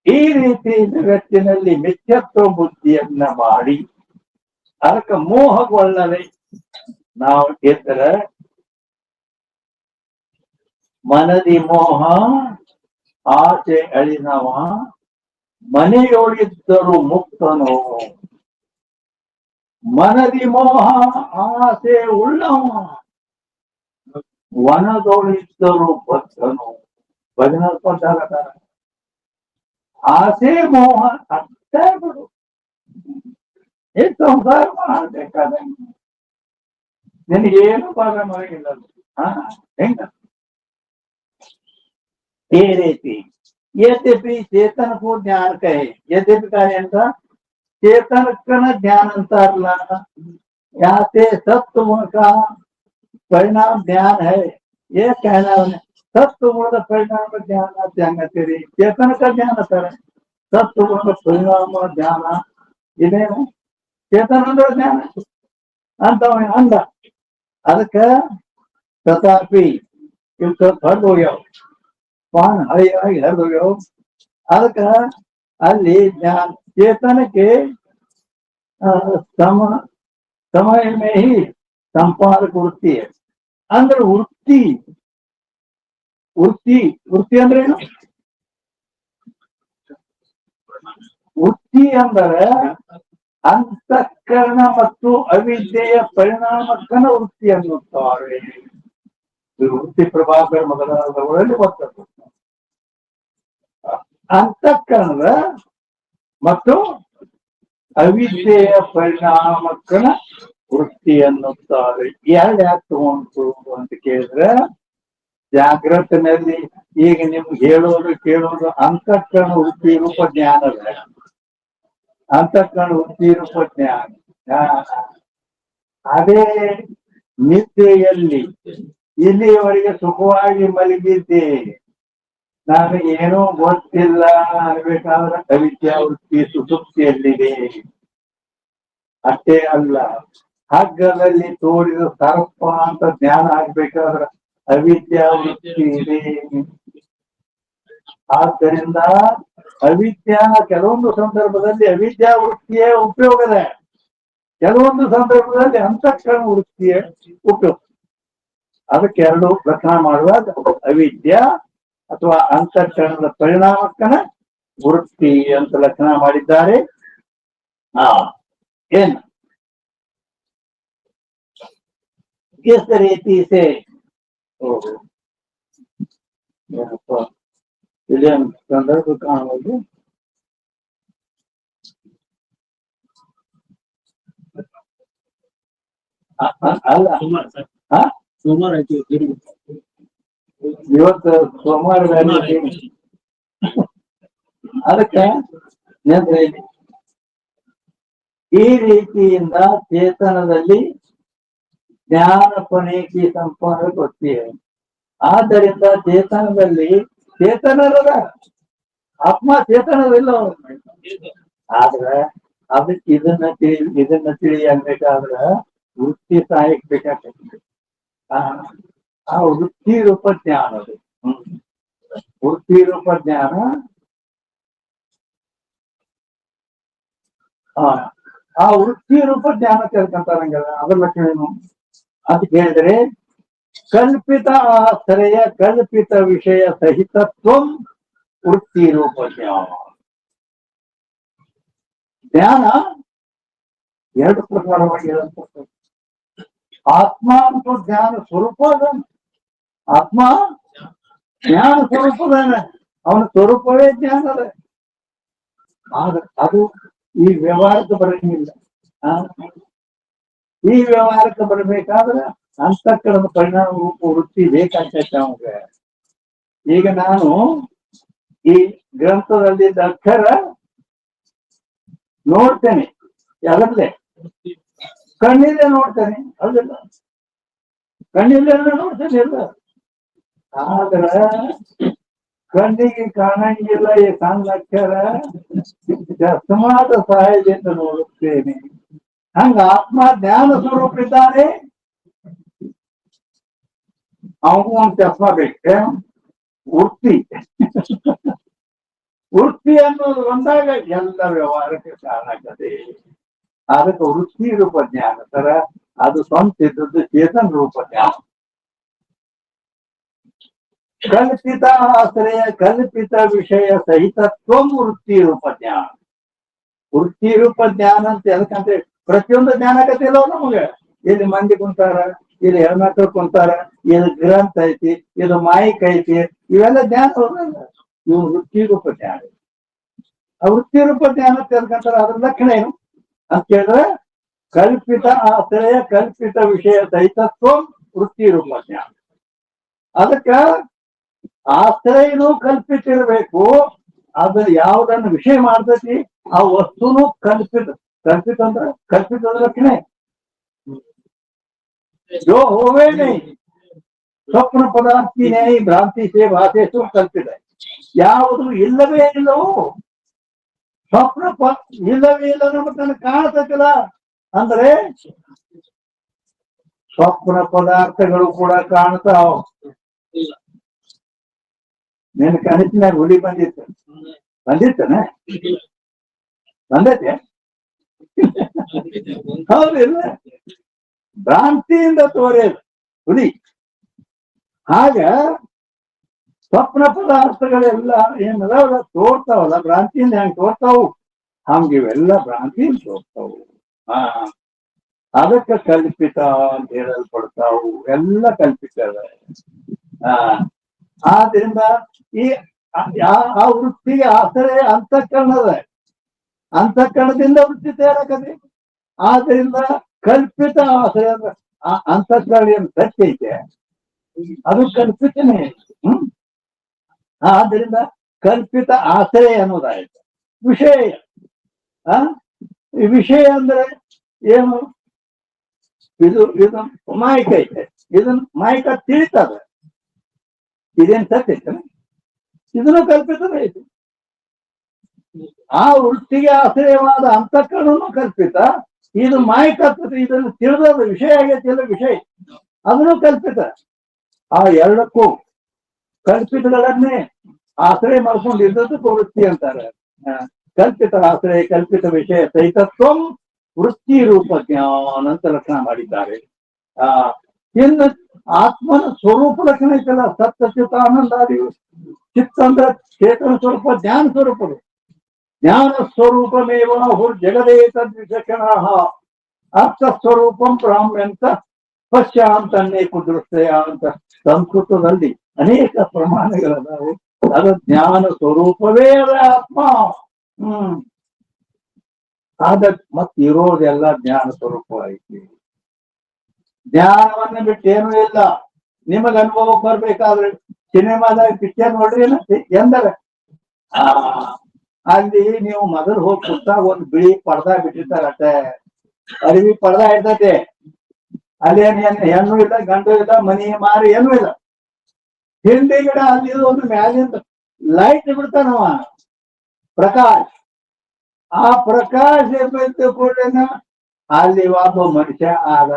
ಈ ರೀತಿ ಜಗತ್ತಿನಲ್ಲಿ ಮಿಥ್ಯತ್ವ ಬುದ್ಧಿಯನ್ನ ಮಾಡಿ ಅದಕ್ಕೆ ಮೋಹಗೊಳ್ಳದೆ ನಾವು ಇದ್ರೆ ಮನದಿ ಮೋಹ ಆಸೆ ಅಳಿನವ ಮನೆಯೊಳಿದ್ದರು ಮುಕ್ತನು. ಮನದಿ ಮೋಹ ಆಸೆ ಉಳ್ಳವ ವನದೊಳಿದ್ದರು ಬದ್ಧನು. ಭಜನ ಕೊಟ್ಟಾರ. ಆಸೆ ಮೋಹ ಅಷ್ಟೇ ಬಿಡು, ಈ ಸಂಸಾರ ಮಾಡಬೇಕಾದ ನಿನಗೇನು ಭಾಗ ಮಾಡಿಲ್ಲ. ಹೆಂಗ ಈ ರೀತಿ ಯದ್ಯಪಿ ಚೇತನಕ್ಕೂ ಜ್ಞಾನ ಕಹೆ. ಯದ್ಯಪಿ ಕಾರ್ಯ ಅಂತ चेतन ज्ञान अंतरला यहाँ से सत्व गुण का परिणाम ज्ञान है, ये कहना उन्हें। सत्व गुण का परिणाम ज्ञान ध्यान तेरी चेतन का ज्ञान अंतर है, सत्व गुण का परिणाम ज्ञान इधे चेतन अंदर ज्ञान ಅಂತ ಅಂದ. ಅದಕ್ಕೆ ತಥಾಪಿ ಇವ್ ಹರಿದು ಹೋಗ್ಯಾವ, ಪಾನ್ ಹಳಿಯಾಗಿ ಹರಿದು ಹೋಗ್ಯಾವ. ಅದಕ್ಕೆ ಅಲ್ಲಿ ಜ್ಞಾನ चेतनಕ್ಕೆ समय में ही संपादक वृत्ति है. ಅಂದ್ರೆ ವೃತ್ತಿ ವೃತ್ತಿ ವೃತ್ತಿ ಅಂದ್ರೆ ಏನು? ವೃತ್ತಿ ಅಂದರೆ ಅಂತಃಕರಣ ಮತ್ತು ಅವಿದ್ಯೆಯ ಪರಿಣಾಮಕ್ಕನ ವೃತ್ತಿ ಅನ್ನುತ್ತಾರೆ. ವೃತ್ತಿ ಪ್ರಭಾಕರ ಮೊದಲಾದವುಗಳಲ್ಲಿ ಬರ್ತದೆ. ಅಂತಃಕರಣದ ಮತ್ತು ಅವಿದ್ಯೆಯ ಪರಿಣಾಮಕ್ಕನ ವೃತ್ತಿ ಅನ್ನುತ್ತಾರೆ. ಎರಡು ಯಾಕೆ ತಗೊಂಡು ಅಂತ ಕೇಳಿದ್ರೆ, ಜಾಗೃತಿನಲ್ಲಿ ಈಗ ನಿಮ್ಗೆ ಹೇಳೋದು ಕೇಳೋದು ಅಂತಃಕರಣ ವೃತ್ತಿ ರೂಪ ಜ್ಞಾನದ, ಅಂತಃಕರಣ ವೃತ್ತಿ ರೂಪ ಜ್ಞಾನ. ಅದೇ ನಿದ್ದೆಯಲ್ಲಿ ಇಲ್ಲಿಯವರೆಗೆ ಸುಖವಾಗಿ ಮಲಗಿದ್ದೆ, ನಾನು ಏನೂ ಗೊತ್ತಿಲ್ಲ ಅನ್ಬೇಕಾದ್ರೆ ಅವಿದ್ಯಾ ವೃತ್ತಿ ಸುಸುಪ್ತಿಯಲ್ಲಿದೆ. ಅಷ್ಟೇ ಅಲ್ಲ, ಹಗ್ಗದಲ್ಲಿ ತೋರಿದ ಸರ್ಪ ಅಂತ ಜ್ಞಾನ ಆಗ್ಬೇಕಾದ್ರೆ ಅವಿದ್ಯಾ ವೃತ್ತಿ ಇದೆ. ಆದ್ದರಿಂದ ಅವಿದ್ಯಾ ಕೆಲವೊಂದು ಸಂದರ್ಭದಲ್ಲಿ ಅವಿದ್ಯಾ ವೃತ್ತಿಯ ಉಪಯೋಗ ಇದೆ, ಕೆಲವೊಂದು ಸಂದರ್ಭದಲ್ಲಿ ಅಂತಃಕರಣ ವೃತ್ತಿಯ ಉಪಯೋಗ. ಅದಕ್ಕೆ ಎರಡು ಲಕ್ಷಣ ಮಾಡುವಾಗ ಅವಿದ್ಯಾ ಅಥವಾ ಅಂತಃಕರಣದ ಪರಿಣಾಮಕ್ಕನ ವೃತ್ತಿ ಅಂತ ಲಕ್ಷಣ ಮಾಡಿದ್ದಾರೆ. ಏನು किस रीति से संदर्भ कहाँ होगी? ಅಲ್ಲ ಸೋಮವಾರ ಆಯ್ತು, ಇವತ್ತು ಸೋಮವಾರ. ಅದಕ್ಕೆ ಈ ರೀತಿಯಿಂದ ಚೇತನದಲ್ಲಿ ಜ್ಞಾನ ಪನೇಕಿ ಸಂಪನ್ನ ಗೊತ್ತಿದೆ. ಆದ್ದರಿಂದ ಚೇತನದಲ್ಲಿ ಚೇತನರದ ಆತ್ಮ ಚೇತನವಿಲ್ಲ. ಆದ್ರೆ ಅದಕ್ಕೆ ಇದನ್ನ ತಿಳಿ ಅನ್ಬೇಕಾದ್ರೆ ವೃತ್ತಿ ಸಹಾಯಕ್ ಬೇಕಾಗ್ತದೆ. ಆ ವೃತ್ತಿ ರೂಪ ಜ್ಞಾನ, ಅದು ವೃತ್ತಿ ರೂಪ ಜ್ಞಾನ. ಆ ವೃತ್ತಿ ರೂಪ ಜ್ಞಾನ ತಿಳ್ಕೊಂತಾರಂಗಲ್ಲ, ಅದ್ರ ಲಕ್ಷಣ ಏನು ಅಂತ ಕೇಳಿದ್ರೆ, ಕಲ್ಪಿತ ಆಶ್ರಯ ಕಲ್ಪಿತ ವಿಷಯ ಸಹಿತತ್ವ ವೃತ್ತಿ ರೂಪ ಜ್ಞಾನ. ಜ್ಞಾನ ಎರಡು ಪ್ರಕಾರವಾಗಿ ಹೇಳಲ್ಪಡ್ತದೆ. ಆತ್ಮ ಮತ್ತು ಜ್ಞಾನ ಸ್ವರೂಪ ಅದಾನ. ಆತ್ಮ ಜ್ಞಾನ ಸ್ವರೂಪದಾನ, ಅವನ ಸ್ವರೂಪವೇ ಜ್ಞಾನ ಅದ. ಆದ್ರೆ ಅದು ಈ ವ್ಯವಹಾರಕ್ಕೆ ಬರಂಗಿಲ್ಲ. ಈ ವ್ಯವಹಾರಕ್ಕೆ ಬರಬೇಕಾದ್ರೆ ಅಂತಃಕರಣದ ಪರಿಣಾಮ ರೂಪ ವೃತ್ತಿ ಬೇಕಾಗ್ತೈತೆ ಅವಂಗ. ಈಗ ನಾನು ಈ ಗ್ರಂಥದಲ್ಲಿದ್ದ ಅಕ್ಷರ ನೋಡ್ತೇನೆ, ಯಾವ್ದಲ್ಲೇ ಕಣ್ಣಿಲ್ಲೇ ನೋಡ್ತೇನೆ, ಅದಲ್ಲ ಕಣ್ಣಿಲ್ಲೇ ನೋಡ್ತೇನೆ ಎಲ್ಲ. ಆದ್ರ ಕಣ್ಣಿಗೆ ಕಾಣಂಗಿಲ್ಲ ಈ ಸಣ್ಣ ಅಕ್ಷರ, ಚಸ್ಮಾದ ಸಹಾಯದಿಂದ ನೋಡುತ್ತೇನೆ. ಹಂಗ ಆತ್ಮ ಜ್ಞಾನ ಸ್ವರೂಪ ಇದ್ದಾನೆ, ಅವನು ಒಂದು ಚಸ್ಮಾ ಬೇಕು. ವೃತ್ತಿ ವೃತ್ತಿ ಅನ್ನೋದು ಬಂದಾಗ ಎಲ್ಲ ವ್ಯವಹಾರಕ್ಕೆ ಕಾರಣ ಆಗ್ತದೆ. ಅದಕ್ಕೆ ವೃತ್ತಿ ರೂಪ ಜ್ಞಾನ ತರ ಅದು ಸ್ವಂತ ಇದ್ದದ್ದು ಚೇತನ ರೂಪ ಜ್ಞಾನ. ಕಲ್ಪಿತ ಆಶ್ರಯ ಕಲ್ಪಿತ ವಿಷಯ ಸಹಿತತ್ವ ವೃತ್ತಿ ರೂಪ ಜ್ಞಾನ. ವೃತ್ತಿ ರೂಪ ಜ್ಞಾನ ಅಂತ ಎದಕ್ಕಂದ್ರೆ ಪ್ರತಿಯೊಂದು ಜ್ಞಾನ ಆಗತ್ತಿಲ್ಲ ನಮಗೆ. ಇಲ್ಲಿ ಮಂದಿ ಕುಂತಾರ, ಇಲ್ಲಿ ಹೆಣ್ಮಕ್ಳು ಕುಂತಾರ, ಇದು ಗ್ರಂಥ ಐತಿ, ಇದು ಮಾಯಿಕ್ ಐತಿ, ಇವೆಲ್ಲ ಜ್ಞಾನ ಹೋಗಲ್ಲ. ಇವು ವೃತ್ತಿ ರೂಪ ಜ್ಞಾನ. ಆ ವೃತ್ತಿ ರೂಪ ಜ್ಞಾನ ತೆಗೆದುಕೊಂತಾರೆ. ಅದ್ರ ಲಕ್ಷಣ ಏನು ಅಂತ ಹೇಳಿದ್ರೆ ಕಲ್ಪಿತ ಆಶ್ರಯ ಕಲ್ಪಿತ ವಿಷಯ ಸಹಿತತ್ವ ವೃತ್ತಿ ರೂಪ ಜ್ಞಾನ. ಅದಕ್ಕ ಆಶ್ರಯನೂ ಕಲ್ಪಿತ ಇರಬೇಕು. ಅದ್ರ ಯಾವ್ದನ್ನು ವಿಷಯ ಮಾಡ್ತೈತಿ ಆ ವಸ್ತುನು ಕಲ್ಪಿತ. ಕಲ್ಪಿತ ಅಂದ್ರೆ ಕಲ್ಪಿತದ ಲಕ್ಷಣ जो होवे नहीं ಸ್ವಪ್ನ ಪದಾರ್ಥಿ ನ್ಯಾಯಿ ಭ್ರಾಂತಿ ಸೇ ಭಾಷೆಸು ಕಲ್ಪಿತ. ಯಾವುದು ಇಲ್ಲವೇ ಇಲ್ಲವೋ ಸ್ವಪ್ನ ಇಲ್ಲವೇ ಇಲ್ಲ ನಮಗೆ ಕಾಣ್ತತಿಲ್ಲ ಅಂದ್ರೆ ಸ್ವಪ್ನ ಪದಾರ್ಥಗಳು ಕೂಡ ಕಾಣ್ತಾವ. ನಿನ್ ಕನಸಿನಾಗ ಹುಲಿ ಬಂದಿತ್ತನ ಬಂದೈತೆ ಹೌದಿಲ್ಲ? ಭ್ರಾಂತಿಯಿಂದ ತೋರೇದು ಹುಲಿ. ಹಾಗ ಸ್ವಪ್ನ ಪದಾರ್ಥಗಳೆಲ್ಲ ಏನದ ತೋರ್ತಾವಲ್ಲ, ಭ್ರಾಂತಿಯಿಂದ ಹೆಂಗ್ ತೋರ್ತಾವು ಹಂಗ ಇವೆಲ್ಲ ಭ್ರಾಂತಿಯಿಂದ ತೋರ್ತಾವು. ಅದಕ್ಕೆ ಕಲ್ಪಿತ ಅಂತ ಹೇಳಲ್ಪಡ್ತಾವು. ಎಲ್ಲ ಕಲ್ಪಿತ. ಆದ್ರಿಂದ ಈ ಆ ವೃತ್ತಿಗೆ ಆಶ್ರಯ ಅಂತಃಕರಣದ. ಅಂತಃಕರಣದಿಂದ ವೃತ್ತಿ ತಯಾರಾಕತಿ. ಆದ್ರಿಂದ ಕಲ್ಪಿತ ಆಶ್ರಯ ಅಂತಃಕರಣ ಏನು ಸತ್ಯ ಐತೆ ಅದು ಕಲ್ಪಿತನೇ. ಆದ್ರಿಂದ ಕಲ್ಪಿತ ಆಶ್ರಯ ಅನ್ನೋದಾಯ್ತು. ವಿಷಯ ಈ ವಿಷಯ ಅಂದ್ರೆ ಏನು? ಇದು ಮಾಯಿಕ ಐತೆ, ಇದನ್ನ ಮಾಯಿಕ ತಿಳಿತದ. ಇದೇನ್ ಸತ್ಯ ಐತೆ? ಇದನ್ನು ಕಲ್ಪಿತನೇ ಐತಿ. ಆ ವೃತ್ತಿಗೆ ಆಶ್ರಯವಾದ ಅಂತಃಕರಣನು ಕಲ್ಪಿತ. ಇದು ಮಾಯಿಕತ್ವ, ಇದನ್ನು ತಿಳಿದ ವಿಷಯ ಆಗೈತಿ ಎಲ್ಲ ವಿಷಯ, ಅದನ್ನು ಕಲ್ಪಿತ. ಆ ಎರಡಕ್ಕೂ ಕಲ್ಪಿತಗಳನ್ನೇ ಆಶ್ರಯ ಮಾಡ್ಕೊಂಡಿದ್ದಕ್ಕೂ ವೃತ್ತಿ ಅಂತಾರೆ. ಕಲ್ಪಿತ ಆಶ್ರಯ ಕಲ್ಪಿತ ವಿಷಯ ಸಹಿತತ್ವ ವೃತ್ತಿ ರೂಪ ಜ್ಞಾನ ಅಂತ ಲಕ್ಷಣ ಮಾಡಿದ್ದಾರೆ. ಇನ್ನು ಆತ್ಮನ ಸ್ವರೂಪ ಲಕ್ಷಣ ಐತಲ್ಲ, ಸತ್ಯ ಚಿತ್ತ ಆನಂದಾದಿ. ಚಿತ್ತ ಅಂದ್ರೆ ಚೇತನ ಸ್ವರೂಪ, ಜ್ಞಾನ ಸ್ವರೂಪಗಳು. ಜ್ಞಾನ ಸ್ವರೂಪಮೇವ ಜಗದೇ ತದ್ವಿಚಕ್ಷಣ ಅರ್ಥ ಸ್ವರೂಪಂ ಬ್ರಾಹ್ಮ್ಯಂತ ಪಶ್ಯಾಂತನ್ನೇ ಕುದೃಷ್ಟಯ ಅಂತ ಸಂಸ್ಕೃತದಲ್ಲಿ ಅನೇಕ ಪ್ರಮಾಣಗಳದಾವು. ಅದು ಜ್ಞಾನ ಸ್ವರೂಪವೇ ಅದ ಆತ್ಮ. ಆದ ಮತ್ ಇರೋದೆಲ್ಲ ಜ್ಞಾನ ಸ್ವರೂಪ ಐತಿ. ಜ್ಞಾನವನ್ನ ಬಿಟ್ಟು ಏನೂ ಇಲ್ಲ. ನಿಮಗ ಅನುಭವಕ್ಕೆ ಬರ್ಬೇಕಾದ್ರೆ ಸಿನಿಮಾದಾಗ ಪಿಕ್ಚರ್ ನೋಡ್ರಿ ಎಂದರೆ ಅಲ್ಲಿ ನೀವು ಮೊದಲು ಹೋಗಿ ಕೂತಾಗ ಒಂದು ಬಿಳಿ ಪರ್ದಾ ಬಿಟ್ಟಿರ್ತಾರಟ್ಟೆ, ಅರಿವಿ ಪರ್ದಾ ಇರ್ತೈತೆ. ಅಲ್ಲಿ ಹೆಣ್ಣು ಇಲ್ಲ, ಗಂಡು ಇಲ್ಲ, ಮನಿ ಮಾರಿ ಏನೂ ಇಲ್ಲ. ಹಿಂದಿ ಗಿಡ ಅಲ್ಲಿ ಒಂದು ಮ್ಯಾಲಿಂದ ಲೈಟ್ ಬಿಡ್ತಾನವ, ಪ್ರಕಾಶ್. ಆ ಪ್ರಕಾಶ ಕೂಡನ ಅಲ್ಲಿ ಒಬ್ಬ ಮನುಷ್ಯ ಆದ,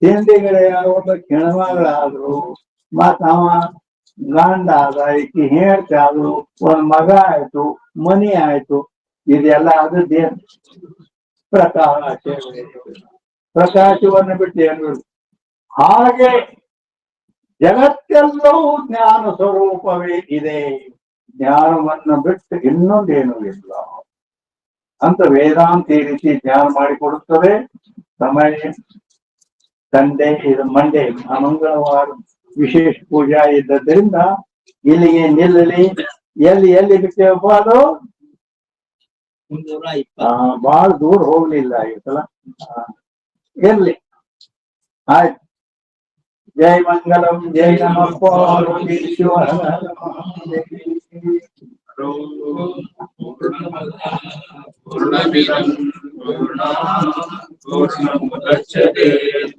ಹಿಂದಿಗಡೆ ಒಬ್ಬ ಹೆಣ್ಮಗಳಾದ್ರು, ಮತ್ತ ಅವ ಗಂಡ ಆದ, ಈಕಿ ಹೇಳ್ತಾ ಆದ್ರು, ಒಂದ್ ಮಗ ಆಯ್ತು, ಮನಿ ಆಯ್ತು. ಇದೆಲ್ಲ ಅದೇನು ಪ್ರಕಾಶ. ಪ್ರಕಾಶವನ್ನು ಬಿಟ್ಟು ಏನು? ಹಾಗೆ ಜಗತ್ತೆಲ್ಲವೂ ಜ್ಞಾನ ಸ್ವರೂಪವೇ ಇದೆ. ಜ್ಞಾನವನ್ನು ಬಿಟ್ಟು ಇನ್ನೊಂದೇನು ಇಲ್ಲ ಅಂತ ವೇದಾಂತ ಈ ರೀತಿ ಜ್ಞಾನ ಮಾಡಿಕೊಡುತ್ತದೆ. ಸಮಯ ಸಂಡೇ, ಇದು ಮಂಡೇ, ಮಂಗಳವಾರ ವಿಶೇಷ ಪೂಜಾ ಇದ್ದದ್ರಿಂದ ಇಲ್ಲಿಗೆ ನಿಲ್ಲಲಿ. ಎಲ್ಲಿ ಬಿಟ್ಟೇವಪ್ಪ ಅದು ಬಹಳ ದೂರ ಹೋಗ್ಲಿಲ್ಲ ಈ ಸಲ. ಇರ್ಲಿ, ಆಯ್ತು. जय मंगलम जय नमः पार्वतीश्वर पूर्णमिदं पूर्णमुदच्यते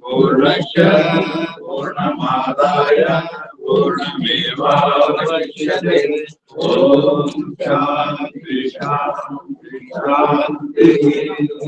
पूर्णस्य पूर्णमादाय पूर्णमेवावशिष्यते ॐ शान्ति शान्ति शान्तिः